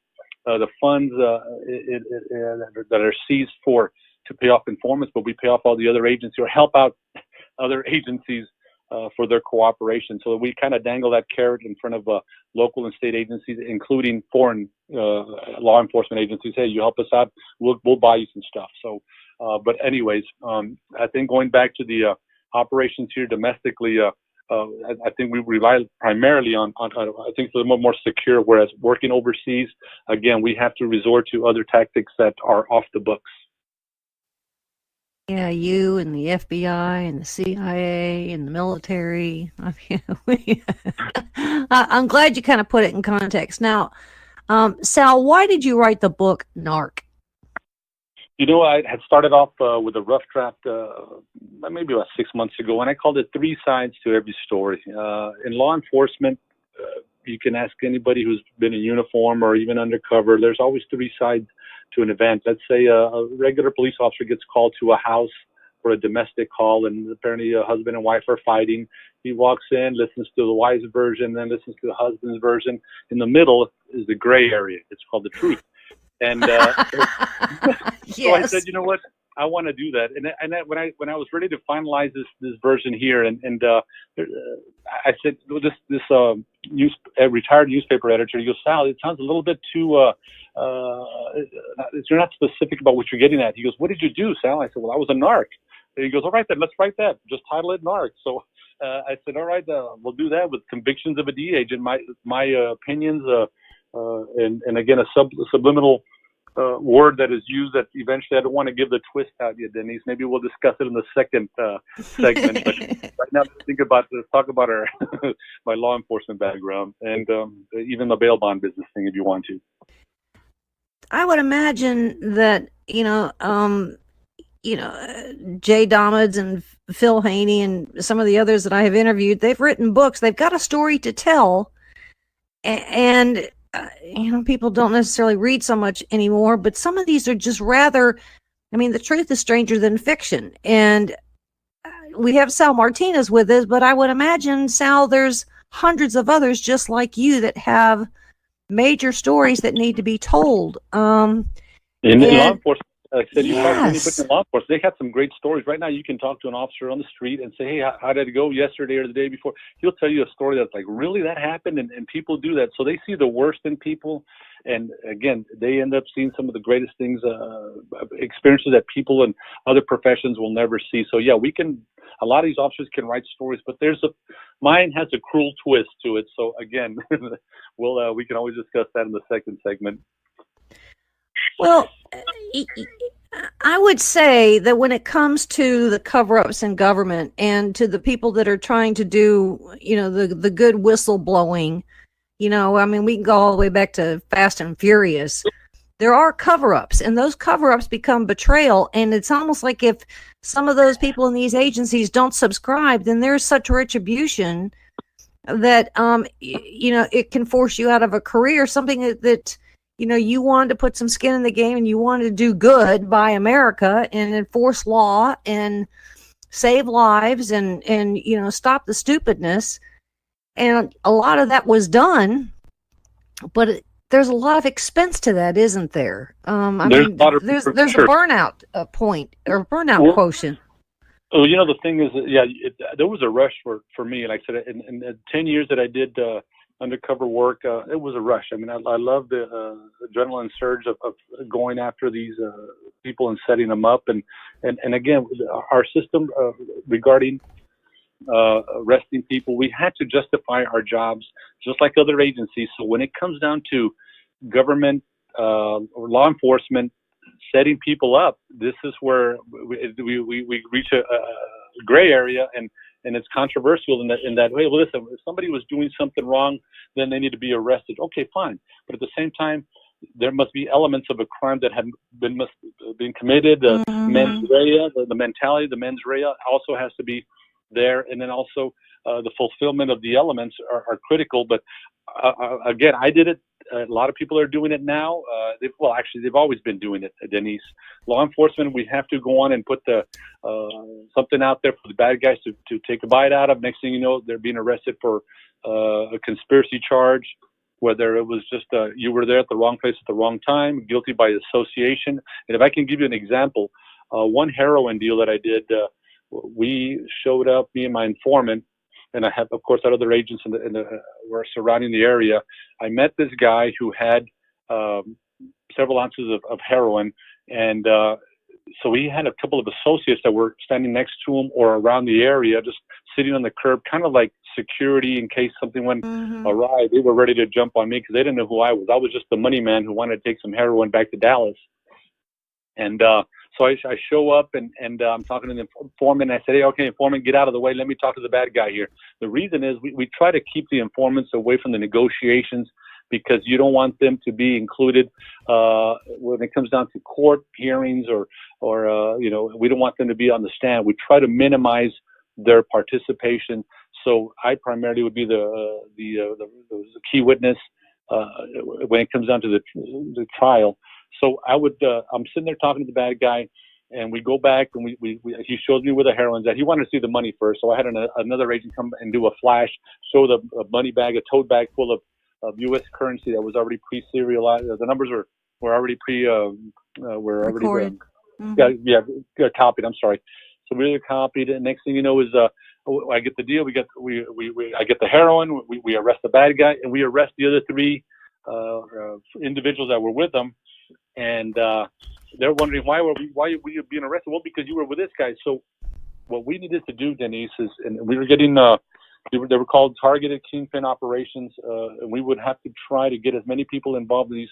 the funds that are seized to pay off informants, but we pay off all the other agencies or help out other agencies for their cooperation. So we kind of dangle that carrot in front of local and state agencies, including foreign law enforcement agencies. Hey, you help us out, we'll buy you some stuff. So, but anyways, I think going back to the operations here domestically, I think we rely primarily on I think it's a little more secure, whereas working overseas, again, we have to resort to other tactics that are off the books. Yeah, you and the FBI and the CIA and the military. I mean, I'm glad you kind of put it in context. Now, Sal, why did you write the book Narc? I had started off with a rough draft maybe about 6 months ago, and I called it 3 sides to every story. In law enforcement, you can ask anybody who's been in uniform or even undercover, there's always 3 sides to an event. Let's say a regular police officer gets called to a house for a domestic call, and apparently a husband and wife are fighting. He walks in, listens to the wife's version, then listens to the husband's version. In the middle is the gray area. It's called the truth. And yes. So I said, you know what, I want to do that. And when I was ready to finalize this version here, and I said, this retired newspaper editor, he goes, Sal, it sounds a little bit too you're not specific about what you're getting at. He goes, what did you do, Sal? I said, well, I was a narc. And he goes, all right, then let's write that. Just title it Narc. So I said, all right, we'll do that with convictions of a DEA agent, my opinions, and again, a subliminal word that is used that eventually I don't want to give the twist out yet, Denise. Maybe we'll discuss it in the second segment. But right now, let's talk about our my law enforcement background and even the bail bond business thing, if you want to. I would imagine that Jay Domids and Phil Haney and some of the others that I have interviewed, they've written books. They've got a story to tell, and people don't necessarily read so much anymore. But some of these are just rather. I mean, the truth is stranger than fiction, and we have Sal Martinez with us. But I would imagine, Sal, there's hundreds of others just like you that have major stories that need to be told. In law enforcement, like I said, yes. in law enforcement, they have some great stories. Right now, you can talk to an officer on the street and say, hey, how did it go yesterday or the day before? He'll tell you a story that's like, really, that happened? And people do that. So they see the worst in people. And again, they end up seeing some of the greatest things, experiences that people in other professions will never see. So yeah, a lot of these officers can write stories, but mine has a cruel twist to it. So again, we can always discuss that in the second segment. Well, I would say that when it comes to the cover-ups in government and to the people that are trying to do, the good whistleblowing, we can go all the way back to Fast and Furious. There are cover-ups, and those cover-ups become betrayal, and it's almost like if some of those people in these agencies don't subscribe, then there's such retribution that, it can force you out of a career, something that you wanted to put some skin in the game and you wanted to do good by America and enforce law and save lives and stop the stupidness. And a lot of that was done, there's a lot of expense to that, isn't there? There's a burnout point or burnout quotient. Oh, the thing is, there was a rush for me. Like I said, in the 10 years that I did undercover work, it was a rush. I mean, I love the adrenaline surge of going after these people and setting them up. And again, our system regarding arresting people, we had to justify our jobs just like other agencies. So when it comes down to government or law enforcement setting people up, this is where we reach a gray area, and it's controversial in that way. Well, listen, if somebody was doing something wrong, then they need to be arrested. Okay, fine. But at the same time, there must be elements of a crime that have been committed. Mens rea, the mentality, the mens rea also has to be there. And then also the fulfillment of the elements are critical. But again, I did it. A lot of people are doing it now. They've always been doing it, Denise. Law enforcement, we have to go on and put something out there for the bad guys to take a bite out of. Next thing you know, they're being arrested for a conspiracy charge, whether it was just you were there at the wrong place at the wrong time, guilty by association. And if I can give you an example, one heroin deal that I did, we showed up, me and my informant, and I have, of course, other agents were surrounding the area. I met this guy who had several ounces of heroin, and so he had a couple of associates that were standing next to him or around the area, just sitting on the curb, kind of like security in case something went awry. They were ready to jump on me because they didn't know who I was. I was just the money man who wanted to take some heroin back to Dallas. And so I show up and I'm talking to the informant. And I said, hey, okay, informant, get out of the way. Let me talk to the bad guy here. The reason is we try to keep the informants away from the negotiations because you don't want them to be included when it comes down to court hearings or we don't want them to be on the stand. We try to minimize their participation. So I primarily would be the key witness when it comes down to the trial. So I'm sitting there talking to the bad guy, and we go back and he shows me where the heroin's at. He wanted to see the money first, so I had another agent come and do a flash, show the money bag, a tote bag full of U.S. currency that was already pre-serialized. The numbers were already copied. I'm sorry. So we copied it. Next thing you know is I get the deal. I get the heroin. We arrest the bad guy, and we arrest the other three individuals that were with them. And they're wondering why were we being arrested? Well, because you were with this guy. So what we needed to do, Denise, is, and we were getting they were called targeted kingpin operations, and we would have to try to get as many people involved in these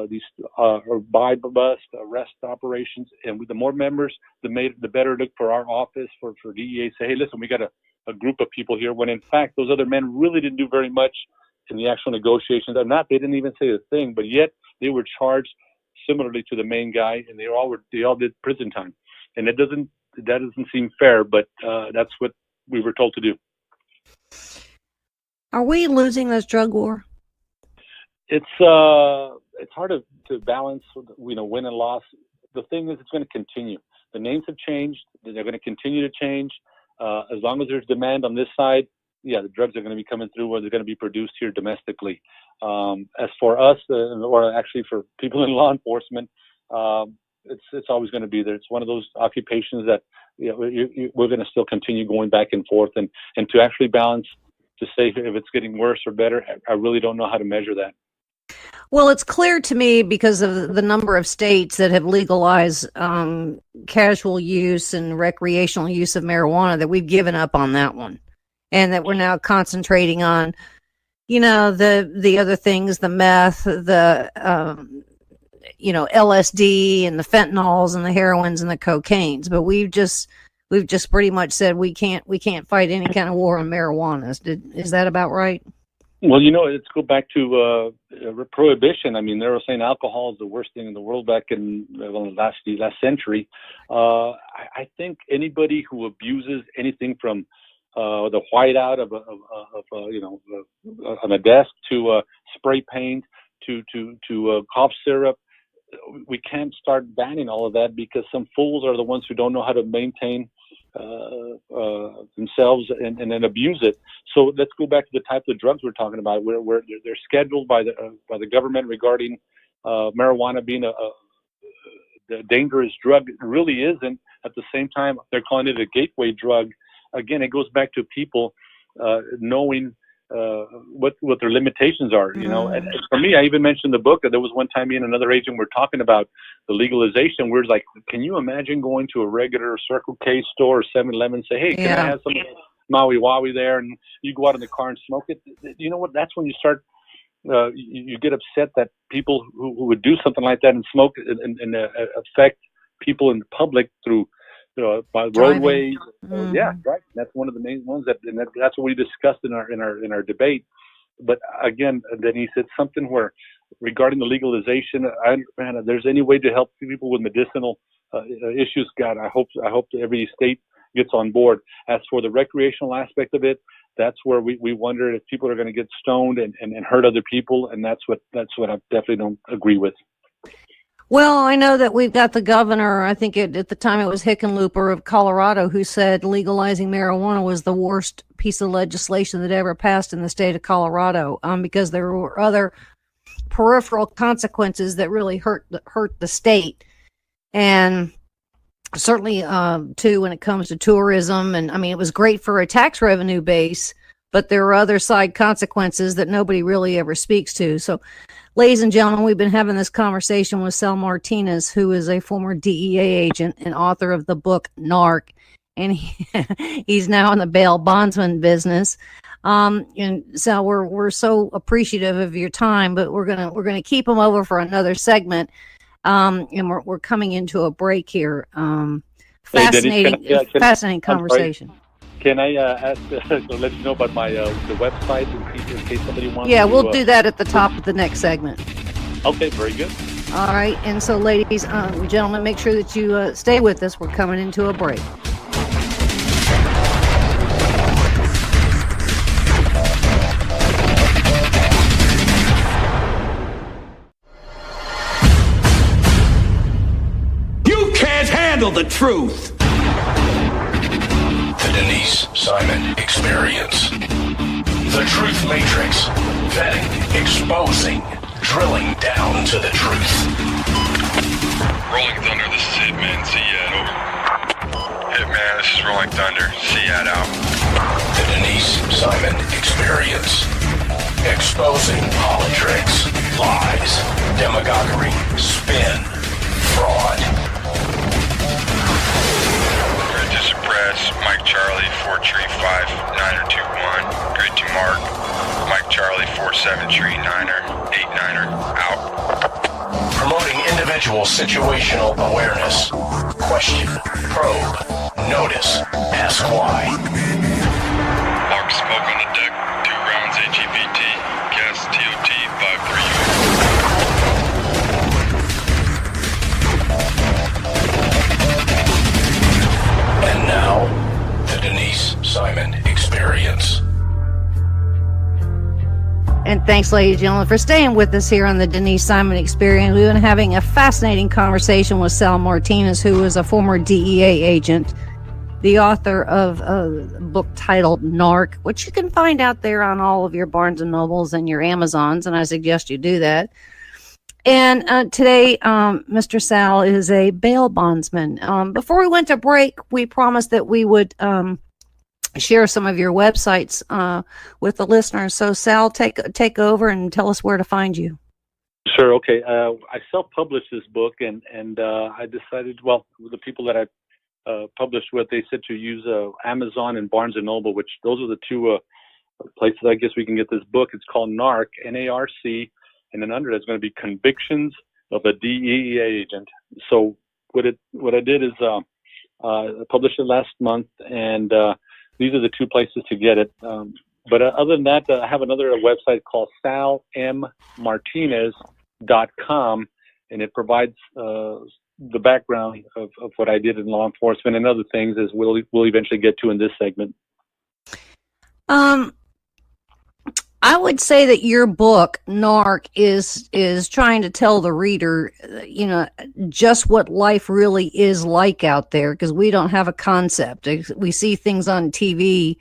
these or buy bust arrest operations, and with the more members, the better it look for our office, for DEA. Say, hey, listen, we got a group of people here. When in fact, those other men really didn't do very much in the actual negotiations. They didn't even say a thing, but yet they were charged similarly to the main guy, and they all did prison time. And that doesn't seem fair, but that's what we were told to do. Are we losing this drug war? It's hard to balance, win and loss. The thing is, it's going to continue. The names have changed. They're going to continue to change. As long as there's demand on this side, yeah, the drugs are going to be coming through, or they're going to be produced here domestically. As for us, or actually for people in law enforcement, it's always going to be there. It's one of those occupations that we're going to still continue going back and forth, and to actually balance, to say if it's getting worse or better, I really don't know how to measure that. Well, it's clear to me because of the number of states that have legalized casual use and recreational use of marijuana that we've given up on that one, and that we're now concentrating on, the other things, the meth, the LSD and the fentanyls and the heroines and the cocaines. But we've just pretty much said we can't fight any kind of war on marijuana. Is that about right? Well, let's go back to prohibition. I mean, they were saying alcohol is the worst thing in the world back in the last century. I think anybody who abuses anything from the whiteout of on a desk to spray paint to cough syrup, we can't start banning all of that, because some fools are the ones who don't know how to maintain themselves and then abuse it. So let's go back to the type of drugs we're talking about, where they're scheduled by the government regarding marijuana being a dangerous drug. It really isn't. At the same time, they're calling it a gateway drug. Again, it goes back to people knowing what their limitations are, And for me, I even mentioned the book that there was one time me and another agent were talking about the legalization. We're like, can you imagine going to a regular Circle K store or 7-Eleven and say, hey, can I have some Maui Wowie there? And you go out in the car and smoke it. You know what? That's when you start, you get upset that people who would do something like that and smoke and affect people in the public through by roadways. Right. That's one of the main ones that's what we discussed in our debate. But again, Denise, it's something where regarding the legalization, if there's any way to help people with medicinal issues, God, I hope every state gets on board. As for the recreational aspect of it, that's where we wonder if people are going to get stoned and hurt other people, and that's what I definitely don't agree with. Well, I know that we've got the governor, I think at the time it was Hickenlooper of Colorado, who said legalizing marijuana was the worst piece of legislation that ever passed in the state of Colorado, because there were other peripheral consequences that really hurt the state. And certainly, too, when it comes to tourism, and I mean, it was great for a tax revenue base, but there are other side consequences that nobody really ever speaks to. So, ladies and gentlemen, we've been having this conversation with Sal Martinez, who is a former DEA agent and author of the book Narc, and he's now in the bail bondsman business. And Sal, we're so appreciative of your time, but we're gonna keep him over for another segment. And we're coming into a break here. Fascinating conversation. Can I ask to let you know about my the website in case somebody wants? Yeah, we'll do that at the top of the next segment. Okay, very good. All right, and so, ladies and gentlemen, make sure that you stay with us. We're coming into a break. You can't handle the truth. The Denise Simon Experience. The Truth Matrix. Vetting, exposing, drilling down to the truth. Rolling Thunder, this is Hitman. Ziad, over. Hitman, this is Rolling Thunder. Ziad, out. The Denise Simon Experience. Exposing politics, lies, demagoguery, spin, fraud. Grid to suppress, Mike Charlie, 4 tree 5, 9er 2-1. Grid to mark, Mike Charlie, 4-7 tree 9er, 8-9er, out. situational awareness. Question, probe, notice, ask why. Mark smoke on the deck, 2 rounds HEPT, gas TOT 53. And now, the Denise Simon Experience. And thanks, ladies and gentlemen, for staying with us here on the Denise Simon Experience. We've been having a fascinating conversation with Sal Martinez, who is a former DEA agent, the author of a book titled Narc, which you can find out there on all of your Barnes & Nobles and your Amazons, and I suggest you do that. And today, Mr. Sal is a bail bondsman. Before we went to break, we promised that we would share some of your websites with the listeners. So, Sal, take over and tell us where to find you. Sure. Okay. I self-published this book, and I decided, well, the people that I published with, they said to use Amazon and Barnes & Noble, which those are the two places I guess we can get this book. It's called Narc, N-A-R-C, and then under it is going to be Convictions of a DEA Agent. So what I did is I published it last month, and these are the two places to get it. But other than that, I have another website called salmmartinez.com, and it provides the background of what I did in law enforcement and other things, as we'll eventually get to in this segment. I would say that your book, Narc, is trying to tell the reader, just what life really is like out there, because we don't have a concept. We see things on TV.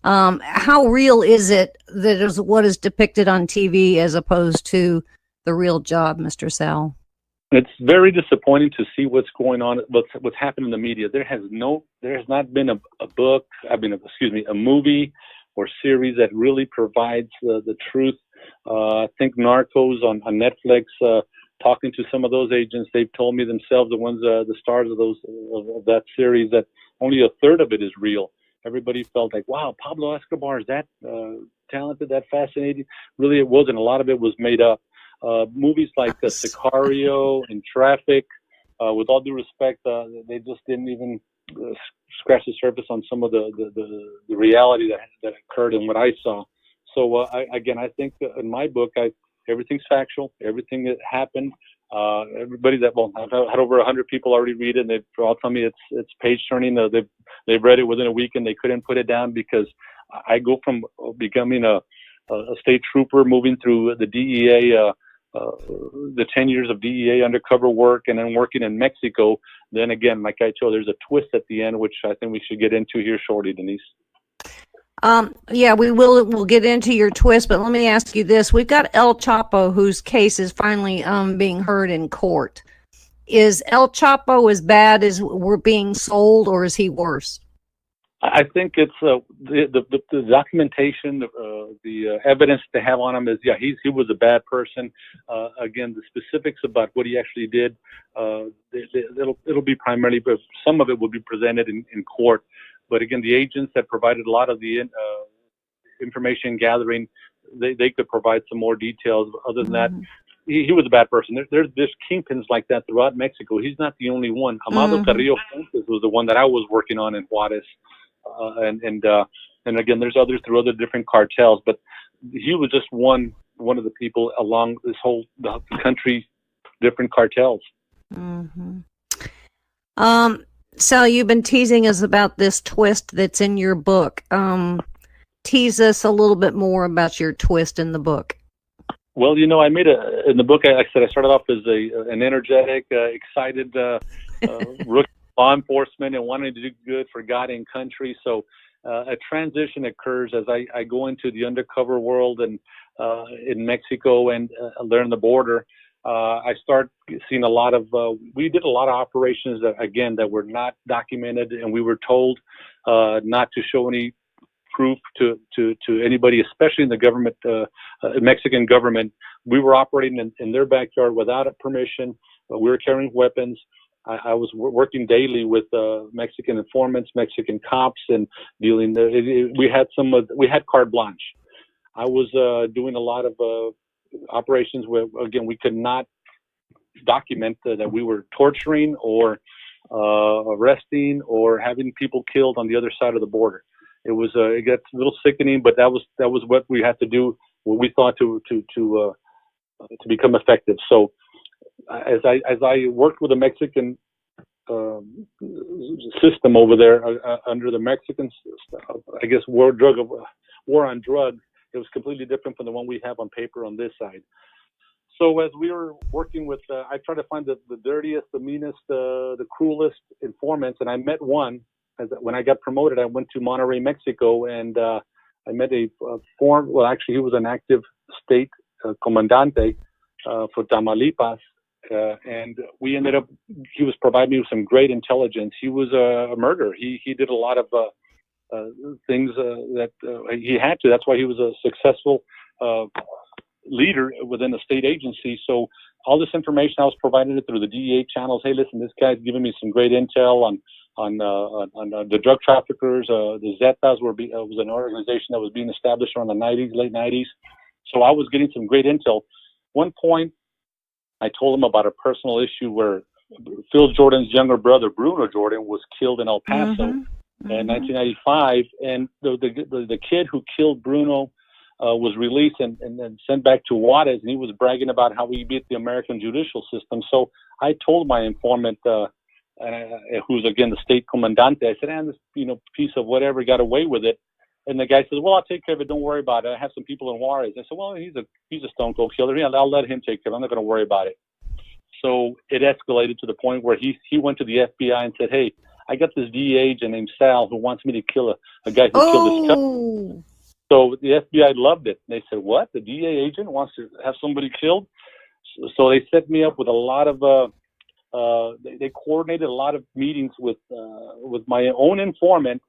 How real is it that is what is depicted on TV as opposed to the real job, Mr. Sal? It's very disappointing to see what's going on, what's happened in the media. There has not been a movie or series that really provides the truth. I think Narcos on Netflix, talking to some of those agents, they've told me themselves, the ones, the stars of that series, that only a third of it is real. Everybody felt like, wow, Pablo Escobar is that talented, that fascinating. Really, it wasn't. A lot of it was made up. Movies like Sicario and Traffic, with all due respect, they just didn't even scratch the surface on some of the reality that occurred and what I saw. So I think in my book, everything's factual, everything that happened. Everybody I've had over 100 people already read it, and they've all tell me it's page turning. They've read it within a week and they couldn't put it down, because I go from becoming a state trooper, moving through the DEA, the 10 years of DEA undercover work, and then working in Mexico. Then again, like I told, there's a twist at the end, which I think we should get into here shortly, Denise. Yeah, we'll get into your twist, but let me ask you this. We've got El Chapo, whose case is finally being heard in court. Is El Chapo as bad as we're being sold, or is he worse? I think it's the documentation, the evidence they have on him is, he was a bad person. Again, the specifics about what he actually did, it'll be primarily, but some of it will be presented in court. But again, the agents that provided a lot of the information gathering, they could provide some more details. Other than that, he was a bad person. There's kingpins like that throughout Mexico. He's not the only one. Amado Carrillo Fuentes was the one that I was working on in Juarez. And again, there's others through other different cartels, but he was just one of the people along this whole the country, different cartels. So you've been teasing us about this twist that's in your book. Tease us a little bit more about your twist in the book. Well, I made in the book, I said I started off as an energetic, excited rookie law enforcement and wanting to do good for God and country. So a transition occurs as I go into the undercover world and in Mexico and learn the border. I start seeing a lot of, we did a lot of operations that were not documented, and we were told not to show any proof to anybody, especially in the government, Mexican government. We were operating in their backyard without a permission. We were carrying weapons. I was working daily with Mexican informants, Mexican cops, and dealing. We had carte blanche. I was doing a lot of operations where, again, we could not document that we were torturing or arresting or having people killed on the other side of the border. It got a little sickening, but that was what we had to do, what we thought to become effective. So as I worked with the Mexican system over there under the Mexicans, I guess war on drugs, it was completely different from the one we have on paper on this side. So as we were working with, I tried to find the dirtiest, the meanest, the cruelest informants, and I met one. When I got promoted, I went to Monterrey, Mexico, and I met he was an active state comandante for Tamaulipas, and we ended up, he was providing me with some great intelligence. He was a murderer. He did a lot of things that he had to. That's why he was a successful leader within the state agency. So all this information I was providing it through the DEA channels. Hey, listen, this guy's giving me some great intel on the drug traffickers. The Zetas was an organization that was being established around the late 90s. So I was getting some great intel. One point, I told him about a personal issue where Phil Jordan's younger brother, Bruno Jordan, was killed in El Paso in 1995. And the kid who killed Bruno was released and sent back to Juarez, and he was bragging about how he beat the American judicial system. So I told my informant, who's again the state comandante, I said, this piece of whatever got away with it. And the guy says, well, I'll take care of it. Don't worry about it. I have some people in Juarez. I said, well, he's a stone cold killer. Yeah, I'll let him take care of it. I'm not going to worry about it. So it escalated to the point where he went to the FBI and said, hey, I got this DEA agent named Sal who wants me to kill a guy who killed his cousin. So the FBI loved it. They said, what? The DEA agent wants to have somebody killed? So they set me up with a lot of, they coordinated a lot of meetings with my own informant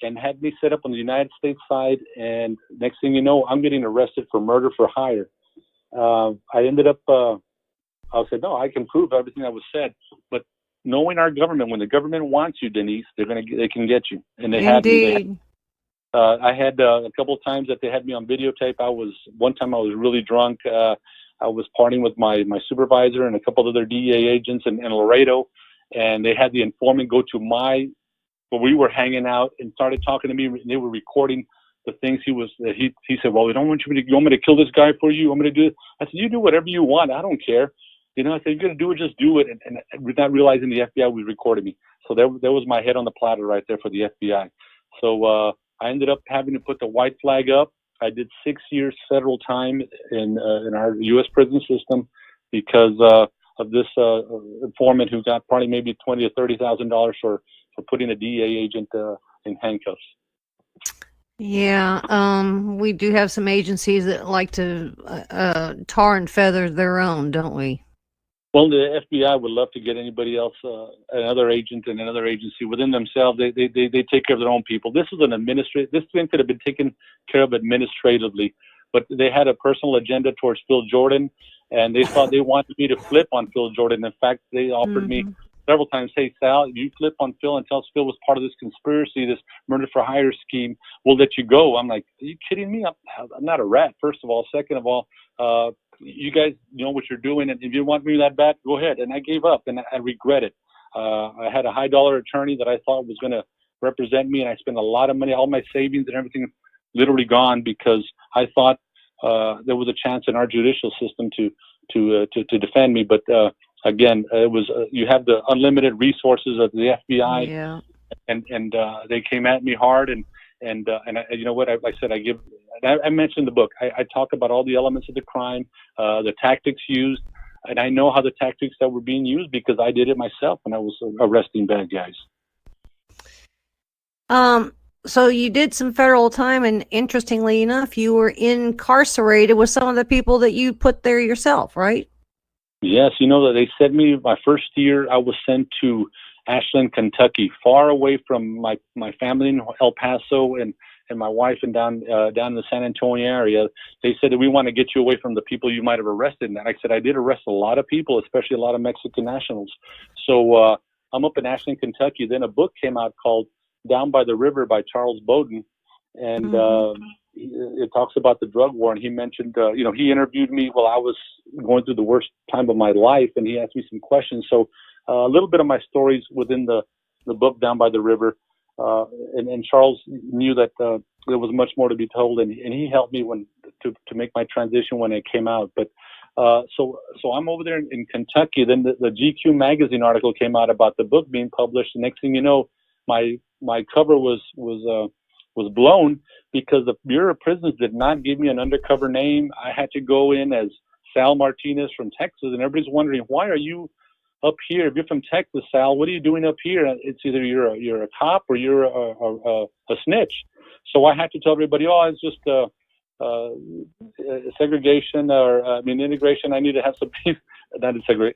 and had me set up on the United States side. And next thing you know, I'm getting arrested for murder for hire. I ended up, I said, no, I can prove everything that was said. But knowing our government, when the government wants you, Denise, they can get you. And they had me. I had a couple of times that they had me on videotape. One time I was really drunk. I was partying with my supervisor and a couple of other DEA agents in Laredo, and they had the informant go to where we were hanging out and started talking to me. And they were recording the things he said, well, you want me to kill this guy for you? I'm going to do it. I said, you do whatever you want. I don't care. I said, you're going to do it, just do it. And without realizing the FBI was recording me. So there was my head on the platter right there for the FBI. So I ended up having to put the white flag up. I did 6 years federal time in our U.S. prison system because of this informant who got probably maybe $20,000 or $30,000 for putting a DEA agent in handcuffs. Yeah, we do have some agencies that like to tar and feather their own, don't we? Well, the FBI would love to get anybody else, another agent and another agency within themselves. They take care of their own people. This thing could have been taken care of administratively, but they had a personal agenda towards Phil Jordan, and they thought they wanted me to flip on Phil Jordan. In fact, they offered me several times, hey, Sal, you flip on Phil and tell us Phil was part of this conspiracy, this murder for hire scheme, we'll let you go. I'm like, are you kidding me? I'm not a rat, first of all. Second of all, you guys know what you're doing, and if you want me that bad, go ahead. And I gave up, and I regret it. I had a high-dollar attorney that I thought was going to represent me, and I spent a lot of money, all my savings and everything literally gone because I thought there was a chance in our judicial system to defend me. But again, it was you have the unlimited resources of the FBI, and they came at me hard, and you know what? I said I mentioned the book. I talk about all the elements of the crime, the tactics used, and I know how the tactics that were being used because I did it myself when I was arresting bad guys. So you did some federal time, and interestingly enough, you were incarcerated with some of the people that you put there yourself, right? Yes, that they sent me my first year. I was sent to Ashland, Kentucky, far away from my family in El Paso and my wife and down in the San Antonio area. They said that we want to get you away from the people you might have arrested. And I said I did arrest a lot of people, especially a lot of Mexican nationals. So I'm up in Ashland, Kentucky. Then a book came out called Down by the River by Charles Bowden. And it talks about the drug war, and he mentioned, he interviewed me while I was going through the worst time of my life, and he asked me some questions. So a little bit of my stories within the book Down by the River, and Charles knew that there was much more to be told, and he helped me to make my transition when it came out. But so I'm over there in Kentucky. Then the GQ magazine article came out about the book being published. The next thing you know, my cover was blown because the Bureau of Prisons did not give me an undercover name. I had to go in as Sal Martinez from Texas, and everybody's wondering, why are you up here? If you're from Texas, Sal, what are you doing up here? It's either you're a cop or you're a snitch. So I had to tell everybody, it's just segregation integration. I need to have some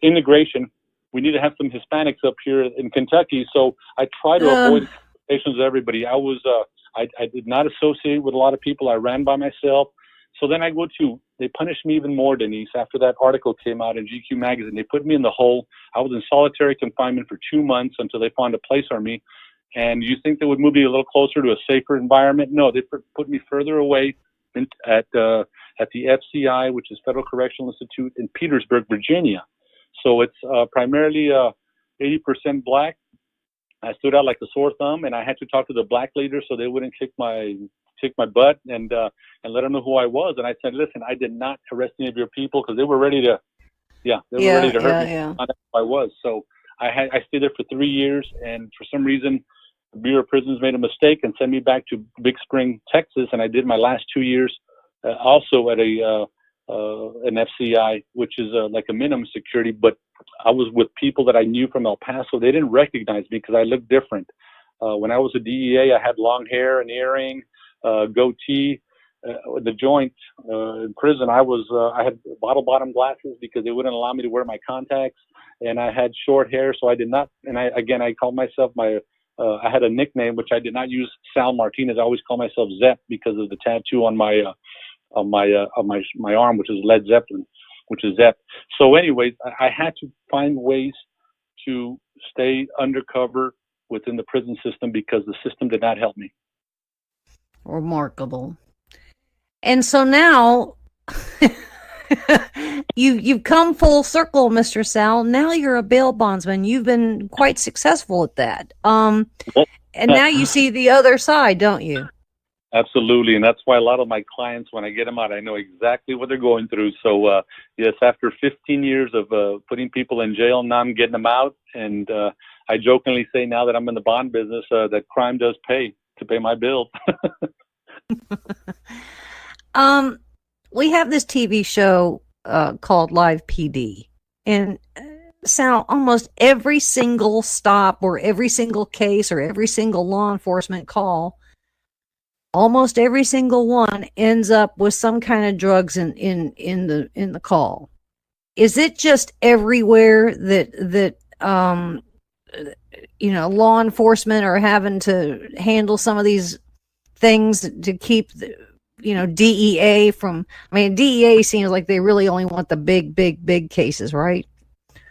integration. We need to have some Hispanics up here in Kentucky. So I try to avoid conversations with everybody. I did not associate with a lot of people. I ran by myself. So then they punished me even more, Denise, after that article came out in GQ magazine. They put me in the hole. I was in solitary confinement for 2 months until they found a place for me. And you think they would move me a little closer to a safer environment? No, they put me further away at the FCI, which is Federal Correctional Institute in Petersburg, Virginia. So it's primarily 80% black. I stood out like a sore thumb, and I had to talk to the black leaders so they wouldn't kick my butt and let them know who I was. And I said, listen, I did not arrest any of your people, because they were ready to, ready to hurt me. Yeah. I was. So I stayed there for 3 years, and for some reason, the Bureau of Prisons made a mistake and sent me back to Big Spring, Texas, and I did my last 2 years also at an FCI, which is like a minimum security, but I was with people that I knew from El Paso. They didn't recognize me because I looked different. When I was a DEA, I had long hair, an earring, goatee. The joint in prison, I had bottle-bottom glasses because they wouldn't allow me to wear my contacts, and I had short hair, so I did not. And I called myself I had a nickname which I did not use, Sal Martinez. I always call myself Zepp because of the tattoo on my arm, which is Led Zeppelin, which is Zepp. So anyways, I had to find ways to stay undercover within the prison system because the system did not help me. Remarkable. And so now you've come full circle, Mr. Sal. Now you're a bail bondsman. You've been quite successful at that. And now you see the other side, don't you? Absolutely, and that's why a lot of my clients, when I get them out, I know exactly what they're going through. So, yes, after 15 years of putting people in jail, now I'm getting them out. And I jokingly say now that I'm in the bond business, that crime does pay to pay my bills. We have this TV show called Live PD. And Sal, almost every single stop or every single case or every single law enforcement call, almost every single one ends up with some kind of drugs in the call. Is it just everywhere that law enforcement are having to handle some of these things to keep DEA from? I mean, DEA seems like they really only want the big cases, right?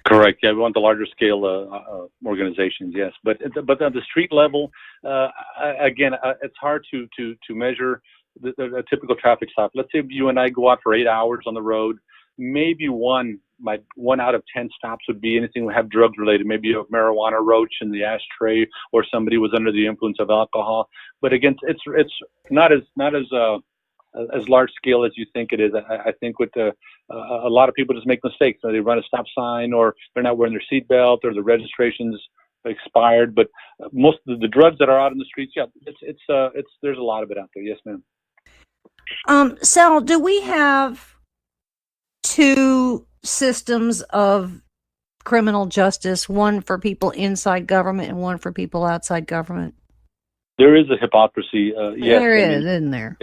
Correct. Yeah, we want the larger scale organizations. Yes, but on the street level, again, it's hard to measure a typical traffic stop. Let's say you and I go out for 8 hours on the road. Maybe one out of 10 stops would be anything that have drugs related. Maybe a marijuana roach in the ashtray, or somebody was under the influence of alcohol. But again, it's not as large scale as you think it is. I think with a lot of people just make mistakes. They run a stop sign, or they're not wearing their seatbelt, or the registration's expired. But most of the drugs that are out in the streets, there's a lot of it out there. Yes, ma'am. Sal, do we have two systems of criminal justice, one for people inside government and one for people outside government? There is a hypocrisy. Yes, isn't there?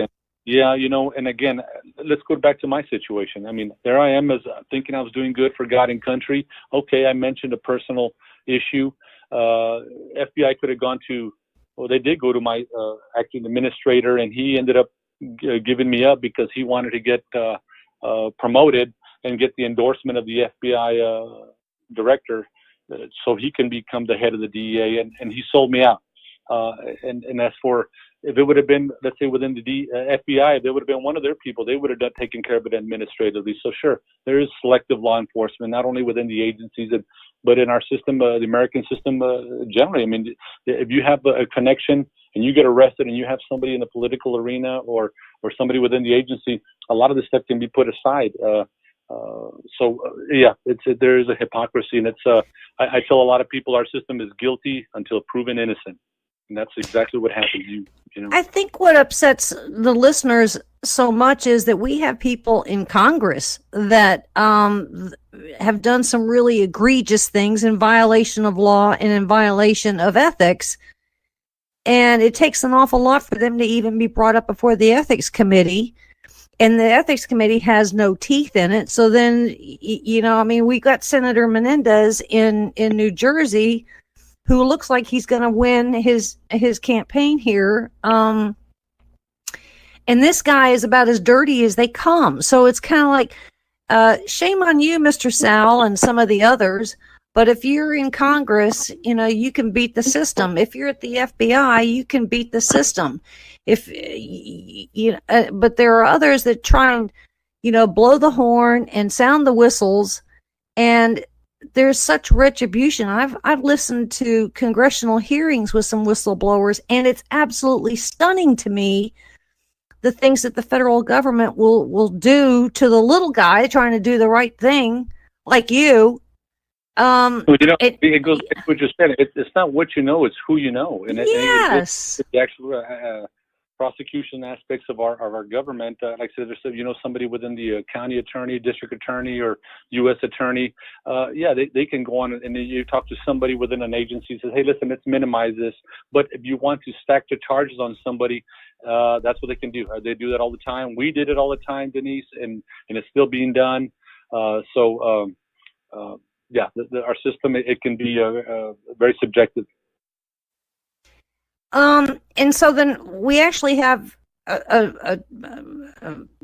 Yeah, and again, let's go back to my situation. I mean, there I am as thinking I was doing good for God and country. Okay, I mentioned a personal issue. FBI could have gone to, they did go to my acting administrator, and he ended up giving me up because he wanted to get promoted and get the endorsement of the FBI director so he can become the head of the DEA, and he sold me out. And as for if it would have been, let's say, within the FBI, if it would have been one of their people, they would have taken care of it administratively. So sure, there is selective law enforcement, not only within the agencies, but in our system, the American system generally. I mean, if you have a connection and you get arrested and you have somebody in the political arena or somebody within the agency, a lot of this stuff can be put aside. There is a hypocrisy, and I tell a lot of people our system is guilty until proven innocent, and that's exactly what happens. You know. I think what upsets the listeners so much is that we have people in Congress that have done some really egregious things in violation of law and in violation of ethics, and it takes an awful lot for them to even be brought up before the ethics committee. And the ethics committee has no teeth in it. So then, we got Senator Menendez in New Jersey, who looks like he's going to win his campaign here. And this guy is about as dirty as they come. So it's kind of like, shame on you, Mr. Sal, and some of the others. But if you're in Congress, you can beat the system. If you're at the FBI, you can beat the system. But there are others that try and, blow the horn and sound the whistles, and there's such retribution. I've listened to congressional hearings with some whistleblowers, and it's absolutely stunning to me the things that the federal government will do to the little guy trying to do the right thing, like you. It goes back to what you said. It's not what you know; it's who you know. And yes, it's the actual prosecution aspects of our government. Like I said, there's somebody within the county attorney, district attorney, or U.S. attorney. They can go on and you talk to somebody within an agency. Says, hey, listen, let's minimize this. But if you want to stack the charges on somebody, that's what they can do. They do that all the time. We did it all the time, Denise, and it's still being done. Our system, it can be very subjective. And so then we actually have a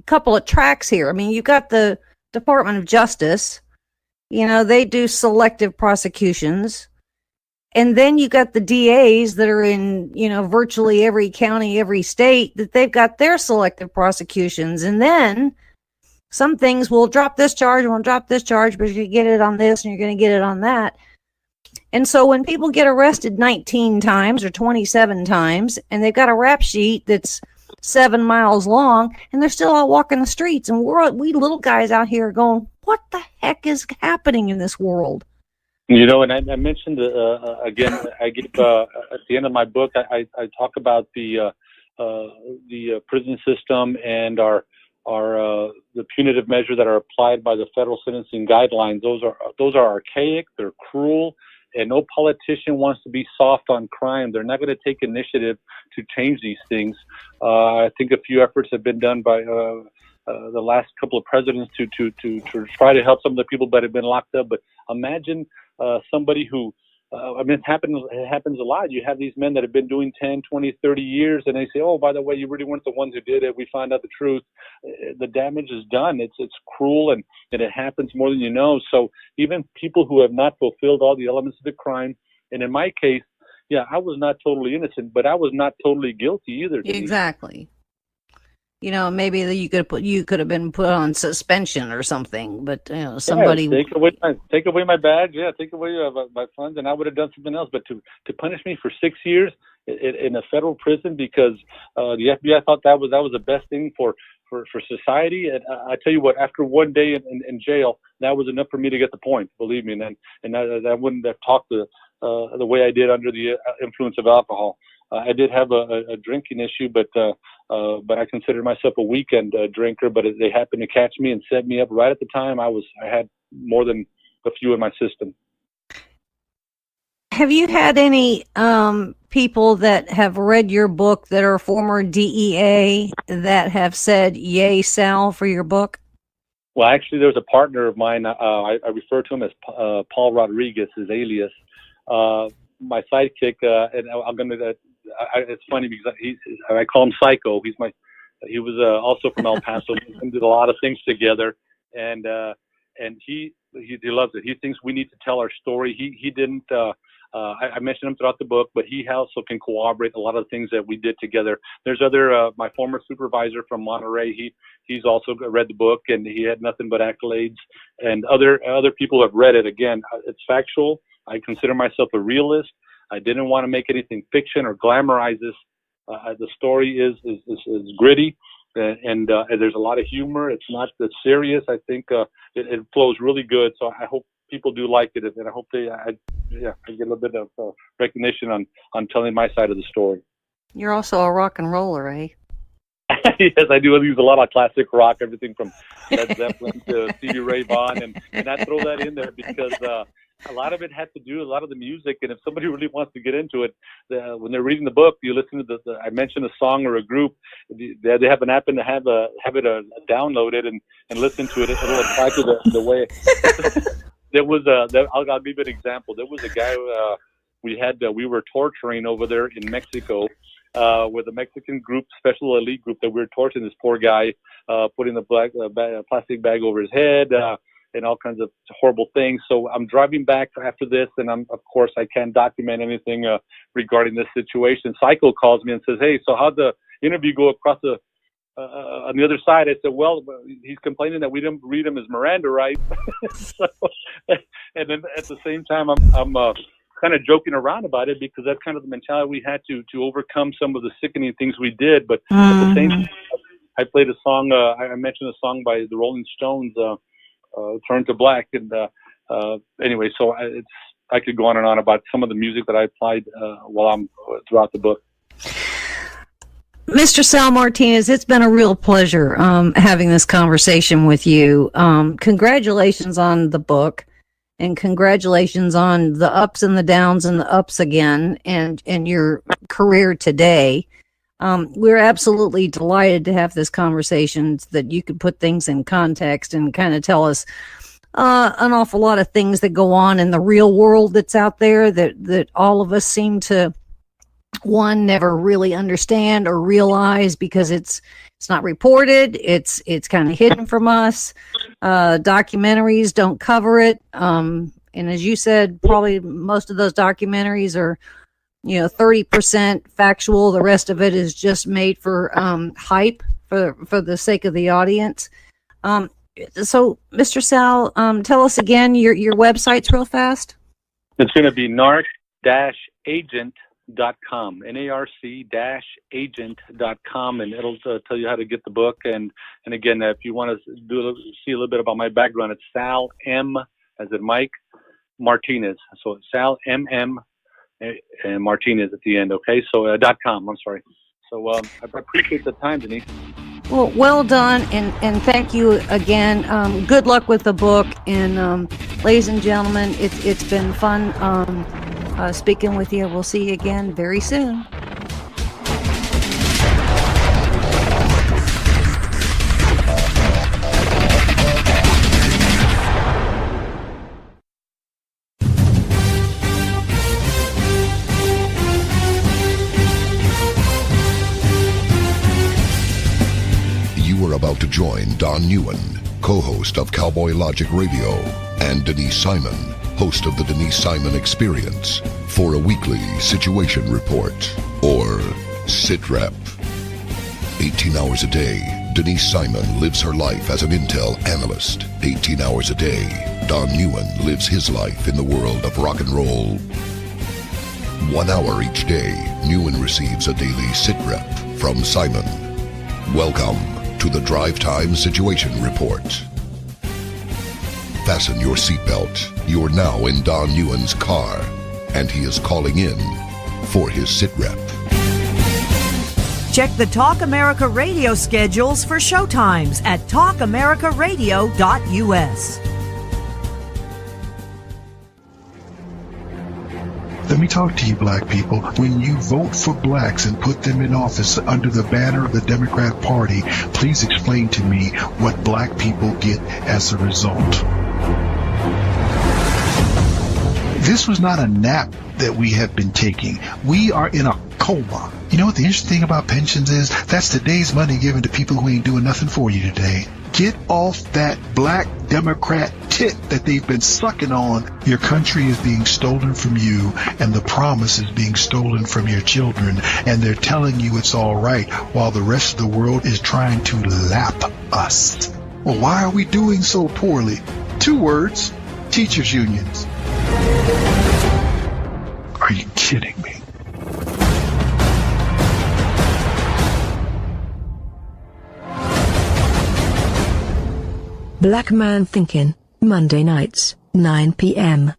couple of tracks here. I mean, you got the Department of Justice, they do selective prosecutions. And then you got the DAs that are in, virtually every county, every state, that they've got their selective prosecutions. And then some things will drop this charge and we'll drop this charge, but you get it on this and you're going to get it on that. And so when people get arrested 19 times or 27 times, and they've got a rap sheet that's 7 miles long, and they're still out walking the streets, and we little guys out here going, what the heck is happening in this world? And I mentioned again, I give at the end of my book, I talk about the prison system and the punitive measures that are applied by the federal sentencing guidelines. Those are archaic. They're cruel. And no politician wants to be soft on crime. They're not going to take initiative to change these things. I think a few efforts have been done by the last couple of presidents to try to help some of the people that have been locked up. But imagine somebody who, it happens a lot. You have these men that have been doing 10, 20, 30 years, and they say, oh, by the way, you really weren't the ones who did it. We found out the truth. The damage is done. It's cruel, and it happens more than you know. So even people who have not fulfilled all the elements of the crime, and in my case, I was not totally innocent, but I was not totally guilty either. Exactly. Maybe you could have been put on suspension or something, but somebody take away my badge, take away my funds, and I would have done something else. But to punish me for 6 years in a federal prison because the FBI thought that was the best thing for society, and I tell you what, after one day in jail, that was enough for me to get the point. Believe me, and I wouldn't have talked the way I did under the influence of alcohol. I did have a drinking issue, but I consider myself a weekend drinker. But they happened to catch me and set me up right at the time. I had more than a few in my system. Have you had any people that have read your book that are former DEA that have said, yay, Sal, for your book? Well, actually, there's a partner of mine. I refer to him as Paul Rodriguez, his alias. My sidekick, and I'm going to... it's funny because I call him Psycho. He was also from El Paso. We did a lot of things together, and he loves it. He thinks we need to tell our story. He didn't. I mentioned him throughout the book, but he also can corroborate a lot of the things that we did together. There's other, my former supervisor from Monterey, he's also read the book, and he had nothing but accolades. And other people have read it. Again, it's factual. I consider myself a realist. I didn't want to make anything fiction or glamorize this. The story is gritty, and there's a lot of humor. It's not that serious. I think it flows really good. So I hope people do like it, and I hope I get a little bit of recognition on telling my side of the story. You're also a rock and roller, eh? Yes, I do. I use a lot of classic rock, everything from Led Zeppelin to Stevie Ray Vaughan, and I throw that in there because a lot of it has to do, a lot of the music, and if somebody really wants to get into it, when they're reading the book, you listen to I mentioned a song or a group, they have an app and have it downloaded and listen to it. It'll apply to the way. There was I'll give you an example. There was a guy we were torturing over there in Mexico with a Mexican group, special elite group, that we were torturing this poor guy, putting a plastic bag over his head, and all kinds of horrible things. So I'm driving back after this, and of course I can't document anything regarding this situation. Psycho calls me and says, "Hey, so how'd the interview go across on the other side?" I said, "Well, he's complaining that we didn't read him his Miranda rights." And then at the same time, I'm kind of joking around about it because that's kind of the mentality we had to overcome some of the sickening things we did. But at the same time, I played a song. I mentioned a song by the Rolling Stones, "Turn to Black," and anyway, so I could go on and on about some of the music that I applied while I'm throughout the book. Mr. Sal Martinez, it's been a real pleasure having this conversation with you. Congratulations on the book, and congratulations on the ups and the downs and the ups again, and your career today. We're absolutely delighted to have this conversation so that you could put things in context and kind of tell us an awful lot of things that go on in the real world that's out there that all of us seem to never really understand or realize because it's not reported. It's kind of hidden from us. Documentaries don't cover it. And as you said, probably most of those documentaries are 30% factual. The rest of it is just made for hype for the sake of the audience. So, Mr. Sal, tell us again your websites real fast. It's going to be narc-agent.com, narc-agent.com, and it'll tell you how to get the book. And again, if you want to see a little bit about my background, it's Sal M, as in Mike, Martinez. So it's Sal M. And Martinez at the end, okay? So .com, I'm sorry. So I appreciate the time, Denise. Well done, and thank you again. Good luck with the book, and ladies and gentlemen, it's been fun speaking with you. We'll see you again very soon. About to join Don Newen, co-host of Cowboy Logic Radio, and Denise Simon, host of the Denise Simon Experience, for a weekly situation report, or SITREP. 18 hours a day, Denise Simon lives her life as an intel analyst. 18 hours a day, Don Newen lives his life in the world of rock and roll. 1 hour each day, Newen receives a daily SITREP from Simon. Welcome to the Drive Time Situation Report. Fasten your seatbelt. You're now in Don Newen's car, and he is calling in for his SITREP. Check the Talk America Radio schedules for showtimes at talkamericaradio.us. Let me talk to you, black people. When you vote for blacks and put them in office under the banner of the Democrat Party, please explain to me what black people get as a result. This was not a nap that we have been taking. We are in a coma. You know what the interesting thing about pensions is? That's today's money given to people who ain't doing nothing for you today. Get off that black Democrat tit that they've been sucking on. Your country is being stolen from you, and the promise is being stolen from your children, and they're telling you it's all right while the rest of the world is trying to lap us. Well, why are we doing so poorly? 2 words: teachers' unions. Are you kidding me? Black Man Thinking, Monday nights, 9 p.m.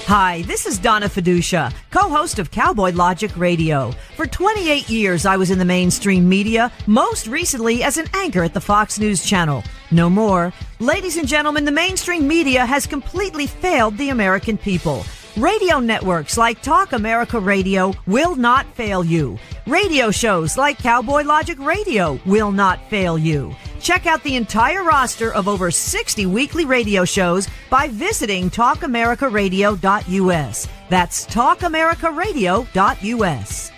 Hi, this is Donna Fiducia, co-host of Cowboy Logic Radio. For 28 years, I was in the mainstream media, most recently as an anchor at the Fox News Channel. No more. Ladies and gentlemen, the mainstream media has completely failed the American people. Radio networks like Talk America Radio will not fail you. Radio shows like Cowboy Logic Radio will not fail you. Check out the entire roster of over 60 weekly radio shows by visiting talkamericaradio.us. That's talkamericaradio.us.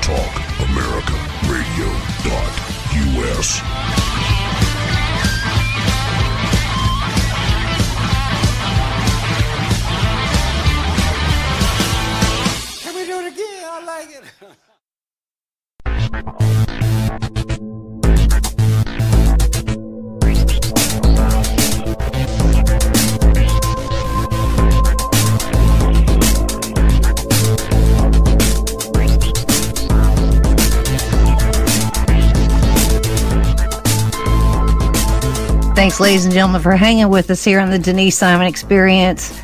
TalkAmericaRadio.us. Thanks, ladies and gentlemen, for hanging with us here on the Denise Simon Experience.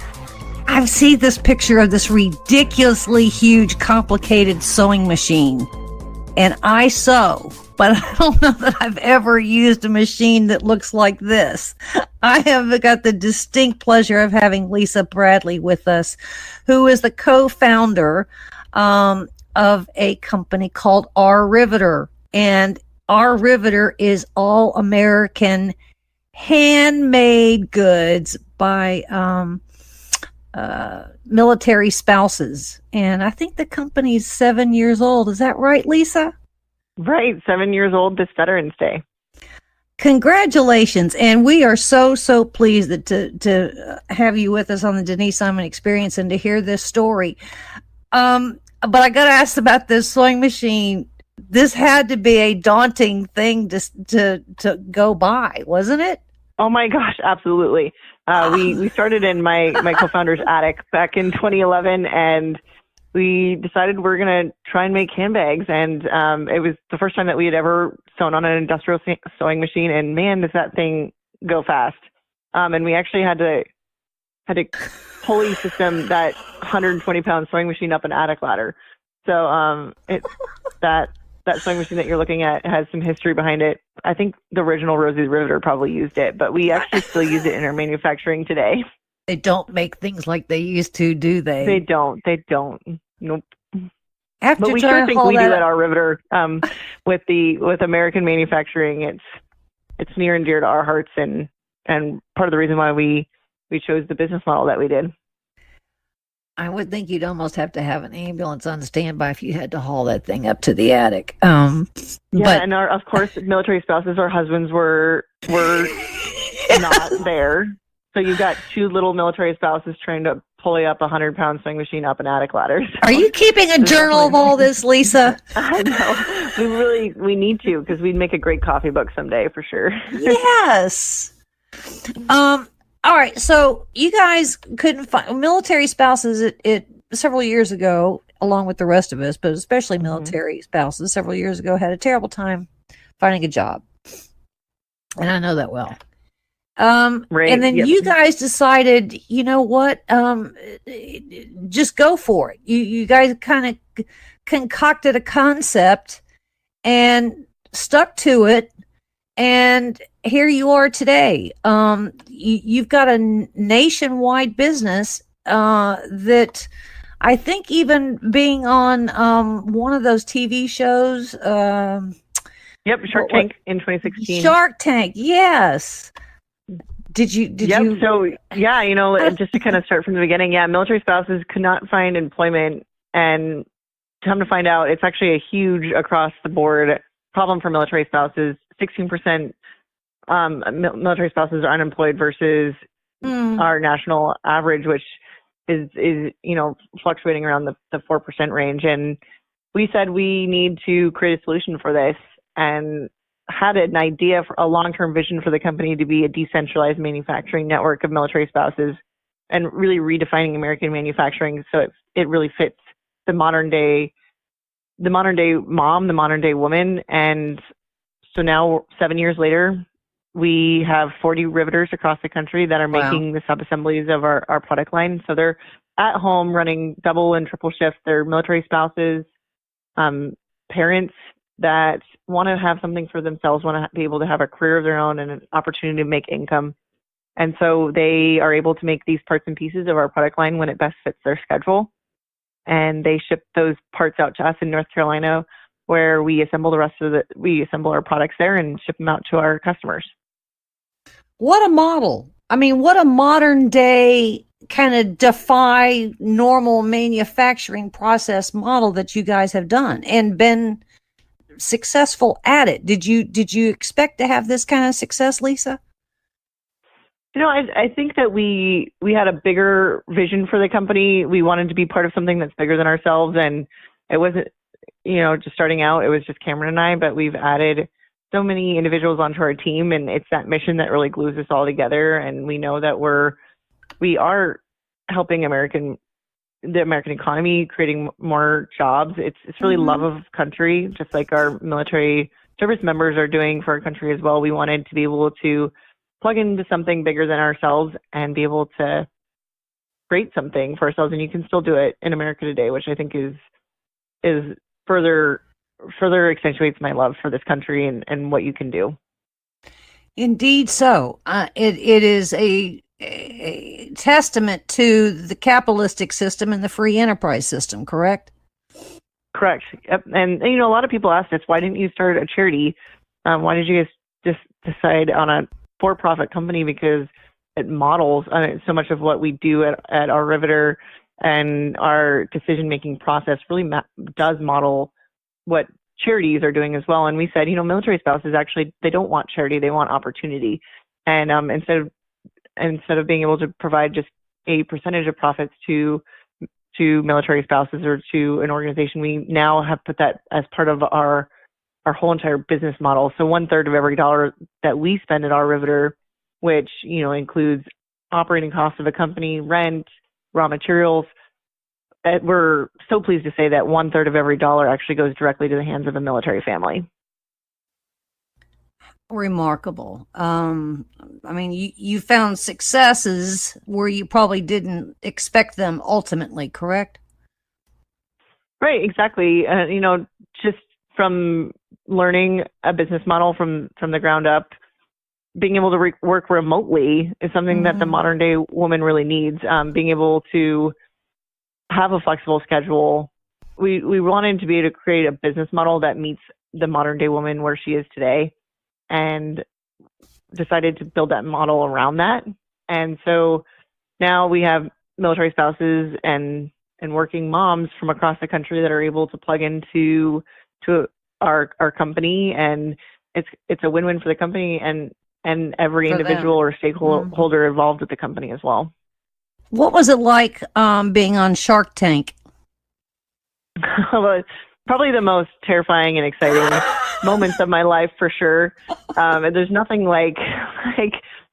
I've seen this picture of this ridiculously huge, complicated sewing machine, and I sew, but I don't know that I've ever used a machine that looks like this. I have got the distinct pleasure of having Lisa Bradley with us, who is the co-founder of a company called R Riveter, and R Riveter is all American handmade goods by military spouses. And I think the company's 7 years old. Is that right, Lisa? Right. 7 years old this Veterans Day. Congratulations. And we are so pleased that to have you with us on the Denise Simon Experience and to hear this story. But I got to ask about this sewing machine. This had to be a daunting thing to go by, wasn't it? Oh my gosh, absolutely. We started in my co-founder's attic back in 2011, and we decided we're going to try and make handbags. And it was the first time that we had ever sewn on an industrial sewing machine. And man, does that thing go fast! And we actually had to pulley system that 120-pound sewing machine up an attic ladder. So that sewing machine that you're looking at has some history behind it. I think the original Rosie the Riveter probably used it, but we actually still use it in our manufacturing today. They don't make things like they used to, do they? They don't. Nope. After but we sure think we do at our Riveter with American manufacturing. It's near and dear to our hearts, and part of the reason why we chose the business model that we did. I would think you'd almost have to have an ambulance on standby if you had to haul that thing up to the attic. And of course, military spouses or husbands were not there. So you've got 2 little military spouses trying to pulley up a 100-pound sewing machine up an attic ladder. So are you keeping a journal of all this, Lisa? I know. We need to, because we'd make a great coffee book someday for sure. Yes. All right, so you guys couldn't find military spouses it several years ago, along with the rest of us, but especially military spouses several years ago had a terrible time finding a job. And I know that well. Right, and then you guys decided, you know what, just go for it. You guys kind of concocted a concept and stuck to it. And here you are today. You've got a nationwide business that I think even being on one of those TV shows. Shark Tank in 2016. Shark Tank, yes. Did you? So, just to kind of start from the beginning, military spouses could not find employment, and come to find out, it's actually a huge across the board problem for military spouses. 16% military spouses are unemployed versus our national average, which is fluctuating around the 4% range. And we said we need to create a solution for this, and had an idea for a long-term vision for the company to be a decentralized manufacturing network of military spouses, and really redefining American manufacturing so it really fits the modern day mom, the modern day woman. And so now, 7 years later, we have 40 riveters across the country that are making the sub-assemblies of our product line. So they're at home running double and triple shifts. They're military spouses, parents that want to have something for themselves, want to be able to have a career of their own and an opportunity to make income. And so they are able to make these parts and pieces of our product line when it best fits their schedule. And they ship those parts out to us in North Carolina, where we assemble our products there and ship them out to our customers. What a model. I mean, what a modern day kind of defy normal manufacturing process model that you guys have done and been successful at it. Did you expect to have this kind of success, Lisa? I think that we had a bigger vision for the company. We wanted to be part of something that's bigger than ourselves, and it wasn't, just starting out, it was just Cameron and I, but we've added so many individuals onto our team, and it's that mission that really glues us all together. And we know that we are helping the American economy, creating more jobs. It's really love of country, just like our military service members are doing for our country as well. We wanted to be able to plug into something bigger than ourselves and be able to create something for ourselves. And you can still do it in America today, which I think is further accentuates my love for this country and what you can do. Indeed so. It is a testament to the capitalistic system and the free enterprise system, correct? Correct. Yep. And a lot of people ask us, why didn't you start a charity? Why did you guys just decide on a for-profit company? Because it models so much of what we do at our Riveter, and our decision-making process really does model what charities are doing as well. And we said, military spouses actually, they don't want charity, they want opportunity. And instead of being able to provide just a percentage of profits to military spouses or to an organization, we now have put that as part of our whole entire business model. So 1/3 of every dollar that we spend at our Riveter, which includes operating costs of a company, rent, raw materials, we're so pleased to say that 1/3 of every dollar actually goes directly to the hands of a military family. Remarkable. You found successes where you probably didn't expect them ultimately, correct? Right, exactly. Just from learning a business model from the ground up, being able to work remotely is something that the modern day woman really needs. Being able to have a flexible schedule. We wanted to be able to create a business model that meets the modern day woman where she is today, and decided to build that model around that. And so now we have military spouses and working moms from across the country that are able to plug into our company, and it's a win-win for the company and every individual or stakeholder involved with the company as well. What was it like being on Shark Tank? Well, it's probably the most terrifying and exciting moments of my life, for sure. And there's nothing like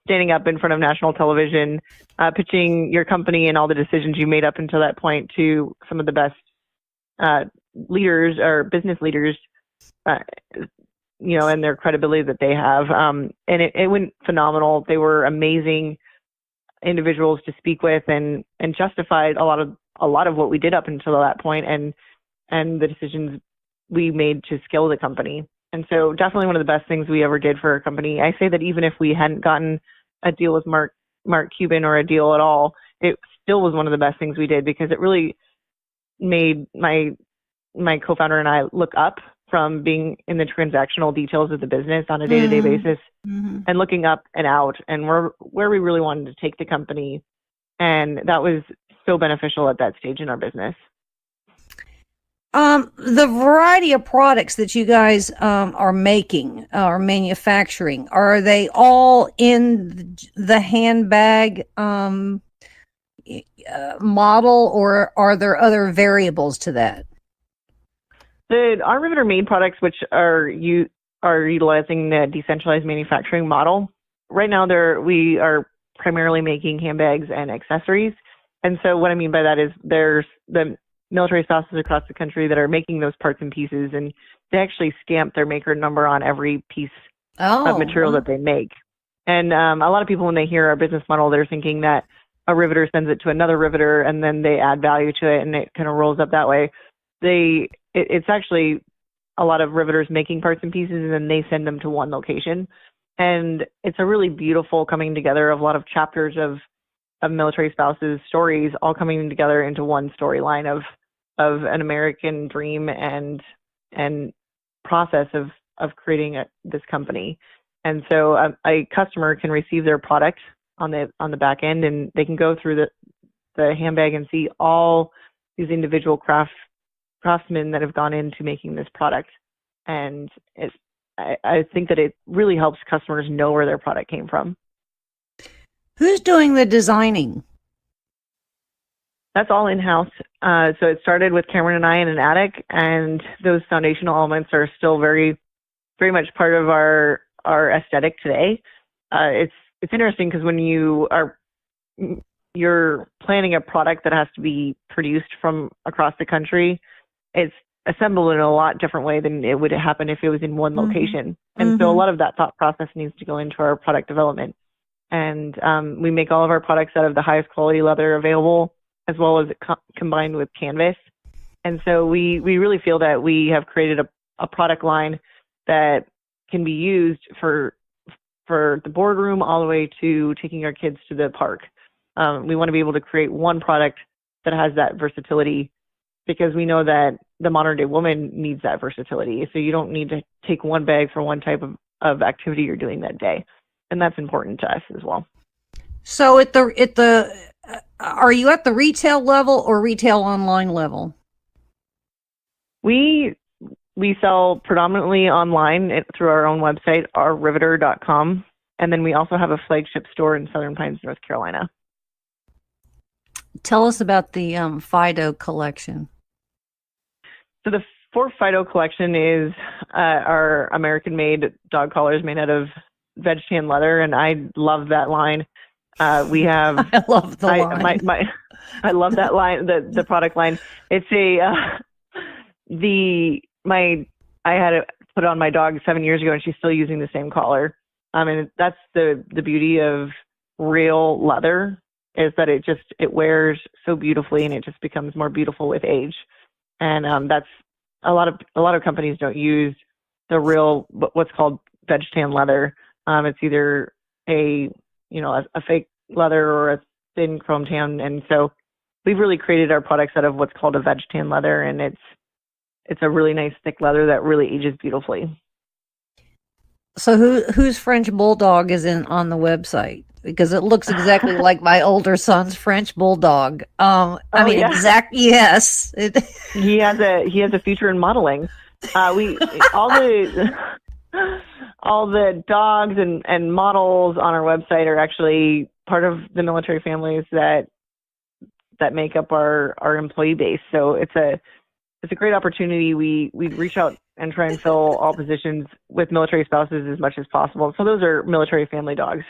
standing up in front of national television, pitching your company and all the decisions you made up until that point to some of the best leaders or business leaders, and their credibility that they have. And it went phenomenal. They were amazing individuals to speak with, and justified a lot of what we did up until that point, and the decisions we made to scale the company. And so definitely one of the best things we ever did for our company. I say that even if we hadn't gotten a deal with Mark Cuban or a deal at all, it still was one of the best things we did, because it really made my co-founder and I look up from being in the transactional details of the business on a day-to-day basis and looking up and out and where we really wanted to take the company. And that was so beneficial at that stage in our business. The variety of products that you guys are making or manufacturing, are they all in the handbag model, or are there other variables to that? Our Riveter made products, which are utilizing the decentralized manufacturing model. Right now, we are primarily making handbags and accessories. And so what I mean by that is there's the military spouses across the country that are making those parts and pieces, and they actually stamp their maker number on every piece of material that they make. And a lot of people, when they hear our business model, they're thinking that a riveter sends it to another riveter and then they add value to it and it kind of rolls up that way. It's actually a lot of riveters making parts and pieces, and then they send them to one location. And it's a really beautiful coming together of a lot of chapters of military spouses' stories all coming together into one storyline of an American dream and process of creating this company. And so a customer can receive their product on the back end, and they can go through the handbag and see all these individual craftsmen that have gone into making this product. And I think that it really helps customers know where their product came from. Who's doing the designing? That's all in-house. So it started with Cameron and I in an attic, and those foundational elements are still very, very much part of our aesthetic today. It's interesting because when you're planning a product that has to be produced from across the country, it's assembled in a lot different way than it would happen if it was in one location. And so a lot of that thought process needs to go into our product development. And we make all of our products out of the highest quality leather available, as well as combined with canvas. And so we really feel that we have created a product line that can be used for the boardroom all the way to taking our kids to the park. We want to be able to create one product that has that versatility, because we know that the modern day woman needs that versatility. So you don't need to take one bag for one type of activity you're doing that day. And that's important to us as well. So are you at the retail level or retail online level? We sell predominantly online through our own website, ourriveter.com. And then we also have a flagship store in Southern Pines, North Carolina. Tell us about the Fido Collection. So the Fido Collection is our American-made dog collars made out of veg tan leather, and I love that line. We have I love the line. I love that line, the product line. It's I had it put on my dog 7 years ago, and she's still using the same collar. And that's the beauty of real leather, is that it wears so beautifully, and it just becomes more beautiful with age. And that's a lot of companies don't use the real what's called veg tan leather. It's either a fake leather or a thin chrome tan, and so we've really created our products out of what's called a veg tan leather, and it's a really nice thick leather that really ages beautifully. So whose French Bulldog is on the website? Because it looks exactly like my older son's French Bulldog. Yes. He has a future in modeling. All the dogs and models on our website are actually part of the military families that make up our employee base. So it's a great opportunity. We reach out and try and fill all positions with military spouses as much as possible. So those are military family dogs.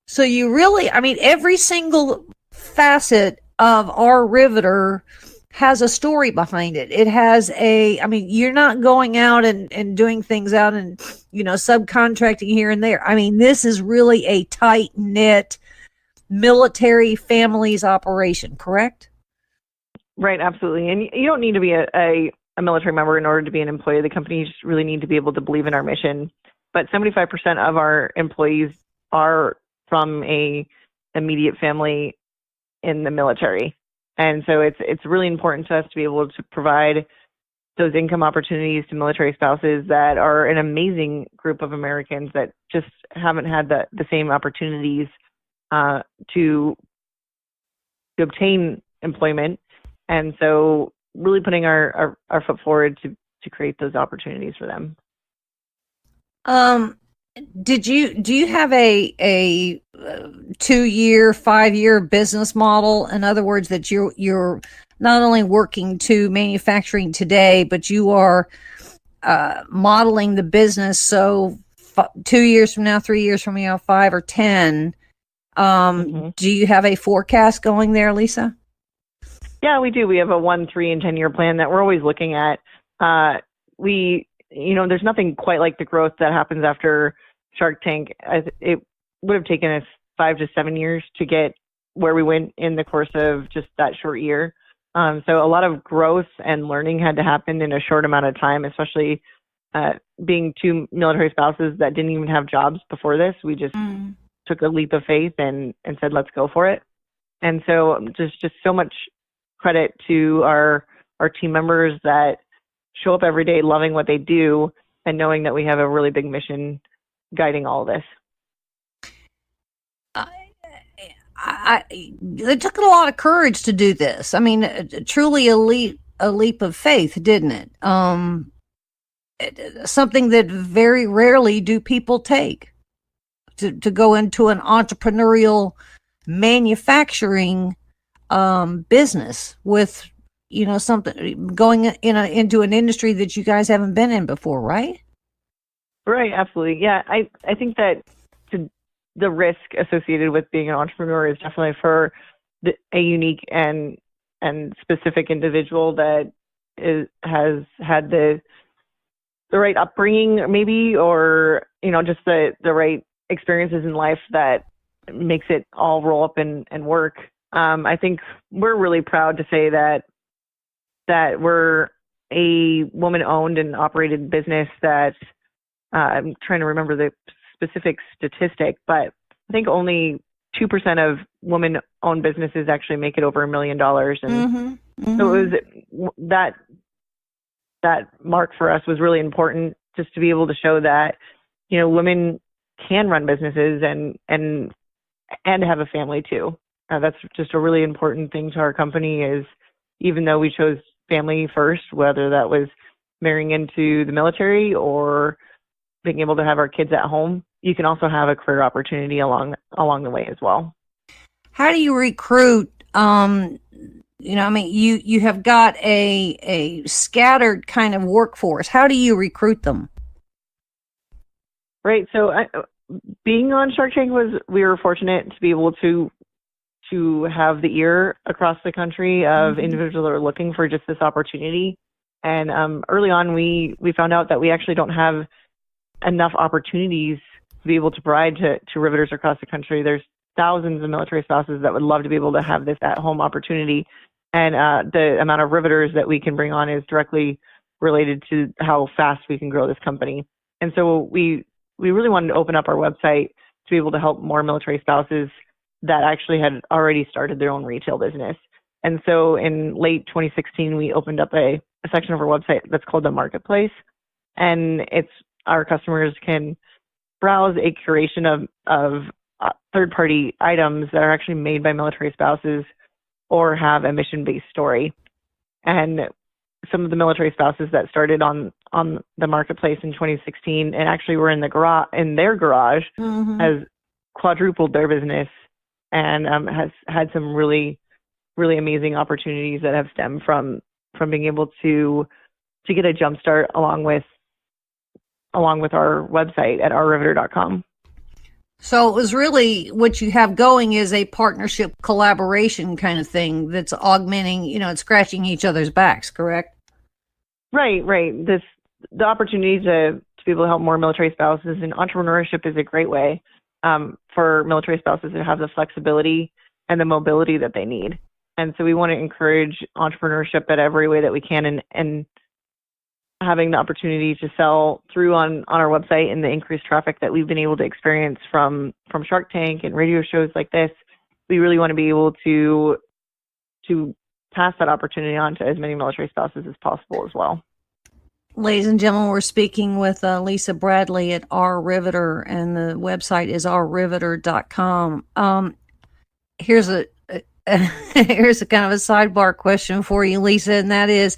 So you really, every single facet of our Riveter has a story behind it. It has you're not going out and doing things out and, subcontracting here and there. This is really a tight-knit military families operation, correct? Right, absolutely. And you don't need to be a military member in order to be an employee of the company. You just really need to be able to believe in our mission. But 75% of our employees are from a immediate family in the military. And so it's really important to us to be able to provide those income opportunities to military spouses that are an amazing group of Americans that just haven't had the same opportunities to obtain employment. And so really putting our foot forward to create those opportunities for them. Do you have a 2-year, 5-year business model? In other words, that you're not only working to manufacturing today, but you are modeling the business. So 2 years from now, 3 years from now, 5 or 10. Do you have a forecast going there, Lisa? Yeah, we do. We have a 1, 3, and 10-year plan that we're always looking at. There's nothing quite like the growth that happens after Shark Tank. It would have taken us 5 to 7 years to get where we went in the course of just that short year. So a lot of growth and learning had to happen in a short amount of time, especially being 2 military spouses that didn't even have jobs before this. We just took a leap of faith and said, let's go for it. And so just so much credit to our team members that show up every day loving what they do and knowing that we have a really big mission guiding all of this. It took a lot of courage to do this. I mean, truly a leap of faith, didn't it? Something that very rarely do people take to go into an entrepreneurial manufacturing business with, something going into an industry that you guys haven't been in before, right? Right, absolutely. Yeah, I think that the risk associated with being an entrepreneur is definitely for a unique and specific individual that has had the right upbringing, maybe, or just the right experiences in life that makes it all roll up and work. I think we're really proud to say that we're a woman-owned and operated business that I'm trying to remember the specific statistic, but I think only 2% of women-owned businesses actually make it over $1 million. And so it was that mark for us was really important, just to be able to show that, women can run businesses and have a family too. That's just a really important thing to our company, is even though we chose family first, whether that was marrying into the military or being able to have our kids at home, you can also have a career opportunity along the way as well. How do you recruit? You have got a scattered kind of workforce. How do you recruit them? Right. So being on Shark Tank we were fortunate to be able to have the ear across the country of individuals that are looking for just this opportunity. And early on, we found out that we actually don't have enough opportunities to be able to provide to riveters across the country. There's thousands of military spouses that would love to be able to have this at-home opportunity. And the amount of riveters that we can bring on is directly related to how fast we can grow this company. And so we really wanted to open up our website to be able to help more military spouses that actually had already started their own retail business. And so in late 2016, we opened up a section of our website that's called the Marketplace. And our customers can browse a curation of third-party items that are actually made by military spouses or have a mission-based story. And some of the military spouses that started on the Marketplace in 2016 and actually were in their garage has quadrupled their business and has had some really, really amazing opportunities that have stemmed from being able to get a jump start along with our website at ourriveter.com. So it was really, what you have going is a partnership collaboration kind of thing that's augmenting, it's scratching each other's backs, correct? Right. The opportunity to be able to help more military spouses, and entrepreneurship is a great way for military spouses to have the flexibility and the mobility that they need. And so we want to encourage entrepreneurship at every way that we can, and having the opportunity to sell through on our website and the increased traffic that we've been able to experience from Shark Tank and radio shows like this, we really want to be able to pass that opportunity on to as many military spouses as possible as well. Ladies and gentlemen, we're speaking with Lisa Bradley at R Riveter, and the website is rriveter.com. Here's a here's a kind of a sidebar question for you, Lisa, and that is,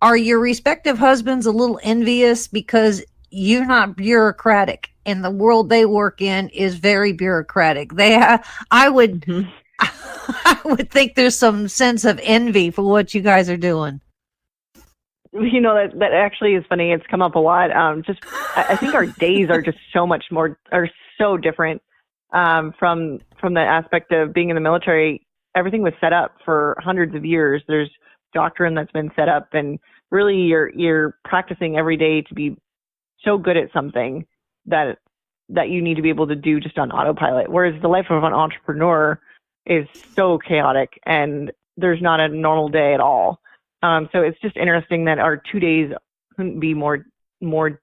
are your respective husbands a little envious because you're not bureaucratic and the world they work in is very bureaucratic? I would I would think there's some sense of envy for what you guys are doing. That actually is funny. It's come up a lot. I think our days are just so different from the aspect of being in the military. Everything was set up for hundreds of years. There's doctrine that's been set up, and really you're practicing every day to be so good at something that you need to be able to do just on autopilot. Whereas the life of an entrepreneur is so chaotic, and there's not a normal day at all. So it's just interesting that our 2 days couldn't be more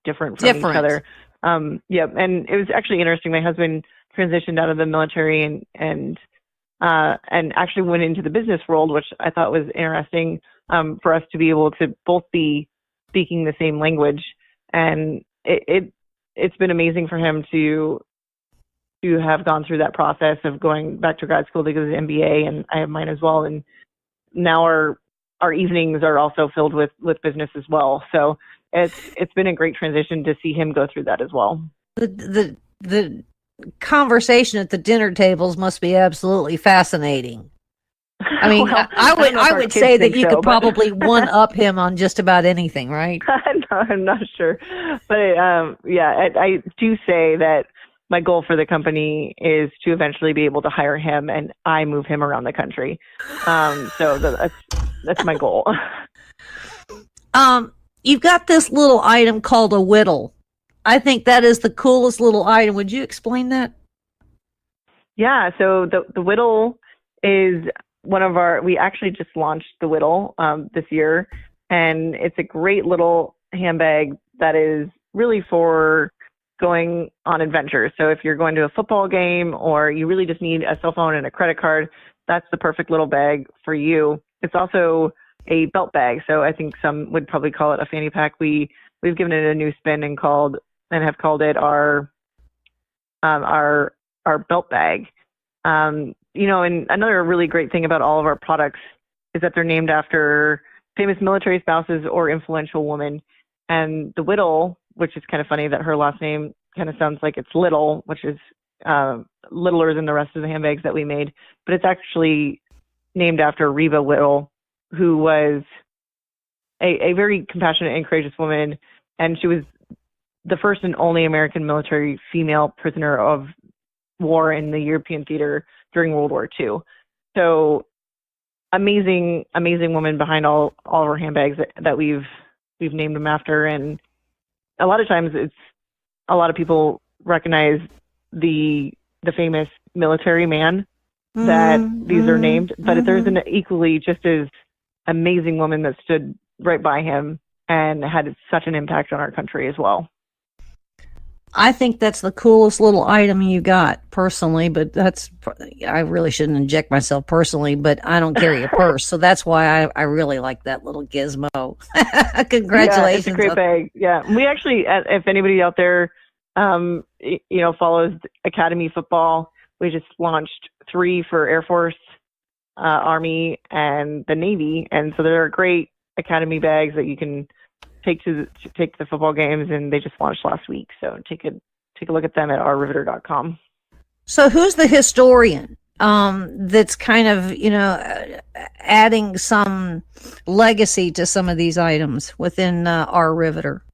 different from each other. And it was actually interesting. My husband transitioned out of the military and actually went into the business world, which I thought was interesting for us to be able to both be speaking the same language. And it's been amazing for him to have gone through that process of going back to grad school to go to the MBA, and I have mine as well. And now our evenings are also filled with business as well. So it's been a great transition to see him go through that as well. The conversation at the dinner tables must be absolutely fascinating. I mean, well, I would say that you could probably one up him on just about anything, right? No, I'm not sure, but I do say that my goal for the company is to eventually be able to hire him and I move him around the country. So that's my goal. You've got this little item called a whittle. I think that is the coolest little item. Would you explain that? Yeah. So the whittle is we actually just launched the whittle this year, and it's a great little handbag that is really for going on adventures. So if you're going to a football game or you really just need a cell phone and a credit card, that's the perfect little bag for you. It's also a belt bag. So I think some would probably call it a fanny pack. We've given it a new spin and have called it our belt bag. And another really great thing about all of our products is that they're named after famous military spouses or influential women. And the whittle, which is kind of funny that her last name kind of sounds like it's Little, which is littler than the rest of the handbags that we made, but it's actually named after Reba Whittle, who was a very compassionate and courageous woman, and she was the first and only American military female prisoner of war in the European theater during World War II. So amazing woman behind all of our handbags that we've named them after. And a lot of times a lot of people recognize the famous military man that these are named, but there's an equally just as amazing woman that stood right by him and had such an impact on our country as well. I think that's the coolest little item you got personally, but I really shouldn't inject myself personally, but I don't carry a purse. So that's why I really like that little gizmo. Congratulations. Yeah, it's a great bag. Yeah. We actually, if anybody out there, follows Academy football, we just launched 3 for Air Force, Army, and the Navy. And so there are great Academy bags that you can take to the football games, and they just launched last week. So take a look at them at rriveter.com. So who's the historian that's kind of, adding some legacy to some of these items within R Riveter?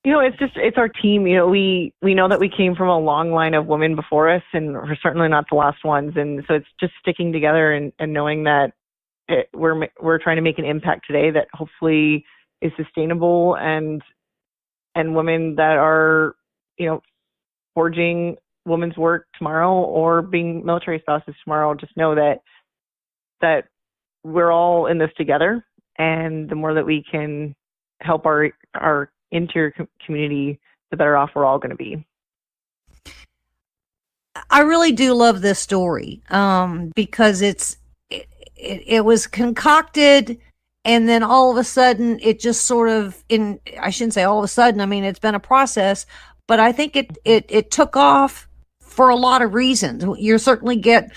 It's our team. We know that we came from a long line of women before us, and we're certainly not the last ones. And so it's just sticking together and knowing that we're trying to make an impact today that hopefully is sustainable, and women that are, forging women's work tomorrow or being military spouses tomorrow. Just know that we're all in this together, and the more that we can help our interior community, the better off we're all going to be. I really do love this story because it was concocted And then all of a sudden, it just sort of, I shouldn't say all of a sudden, I mean, it's been a process, but I think it took off for a lot of reasons. You certainly get,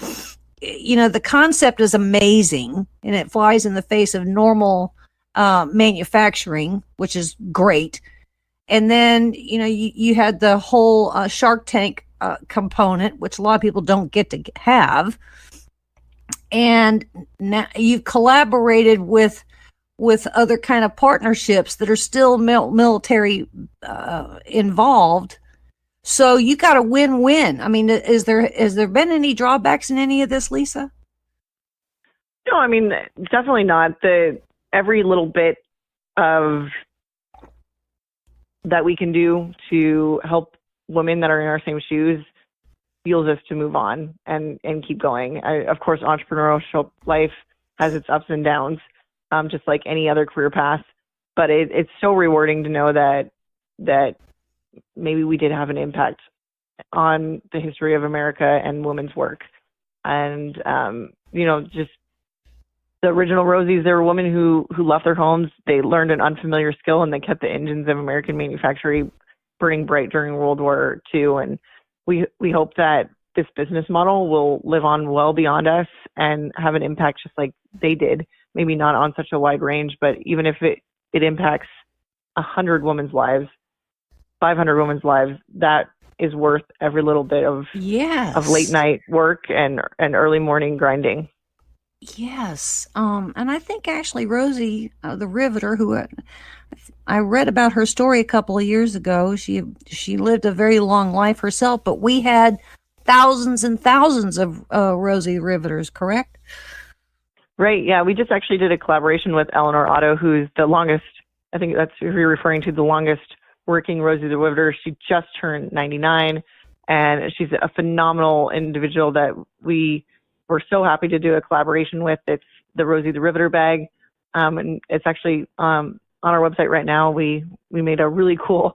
the concept is amazing, and it flies in the face of normal manufacturing, which is great. And then, you had the whole Shark Tank component, which a lot of people don't get to have. And now you've collaborated with other kind of partnerships that are still military involved. So you got a win-win. I mean, has there been any drawbacks in any of this, Lisa? No, I mean, definitely not. Every little bit of that we can do to help women that are in our same shoes fuels us to move on and keep going. Of course, entrepreneurial life has its ups and downs, just like any other career path. But it's so rewarding to know that maybe we did have an impact on the history of America and women's work. And, just the original Rosies, they were women who left their homes. They learned an unfamiliar skill, and they kept the engines of American manufacturing burning bright during World War II. And we hope that this business model will live on well beyond us and have an impact just like they did. Maybe not on such a wide range, but even if it impacts 100 women's lives, 500 women's lives, that is worth every little bit of late night work and early morning grinding. Yes. And I think actually Rosie the Riveter, who I read about her story a couple of years ago, she lived a very long life herself, but we had thousands and thousands of Rosie Riveters, correct? Right. Yeah. We just actually did a collaboration with Eleanor Otto, who's the longest, I think that's who you're referring to, the longest working Rosie the Riveter. She just turned 99, and she's a phenomenal individual that we're so happy to do a collaboration with. It's the Rosie the Riveter Bag. And it's actually on our website right now. We made a really cool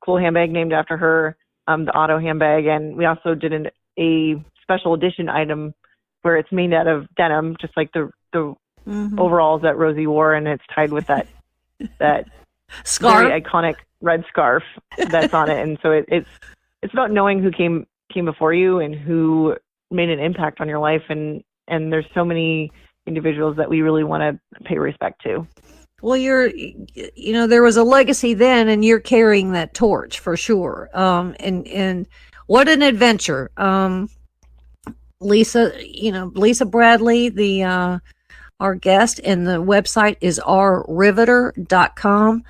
handbag named after her, the Otto handbag. And we also did a special edition item where it's made out of denim, just like the overalls that Rosie wore. And it's tied with that scarf, very iconic red scarf that's on it. And so it's about knowing who came before you and who made an impact on your life, and there's so many individuals that we really want to pay respect to. Well, there was a legacy then, and you're carrying that torch for sure. And what an adventure. Lisa Bradley, our guest, and the website is rriveter.com.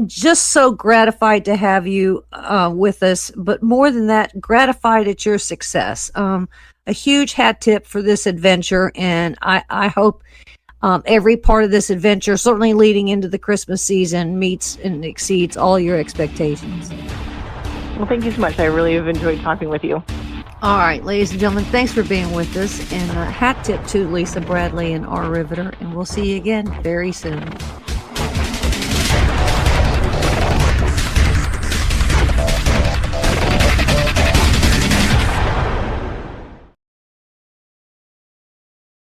Just so gratified to have you with us, but more than that, gratified at your success. A huge hat tip for this adventure, and I hope every part of this adventure, certainly leading into the Christmas season, meets and exceeds all your expectations. Well, thank you so much. I really have enjoyed talking with you. All right, ladies and gentlemen, thanks for being with us, and hat tip to Lisa Bradley and R. Riveter, and we'll see you again very soon.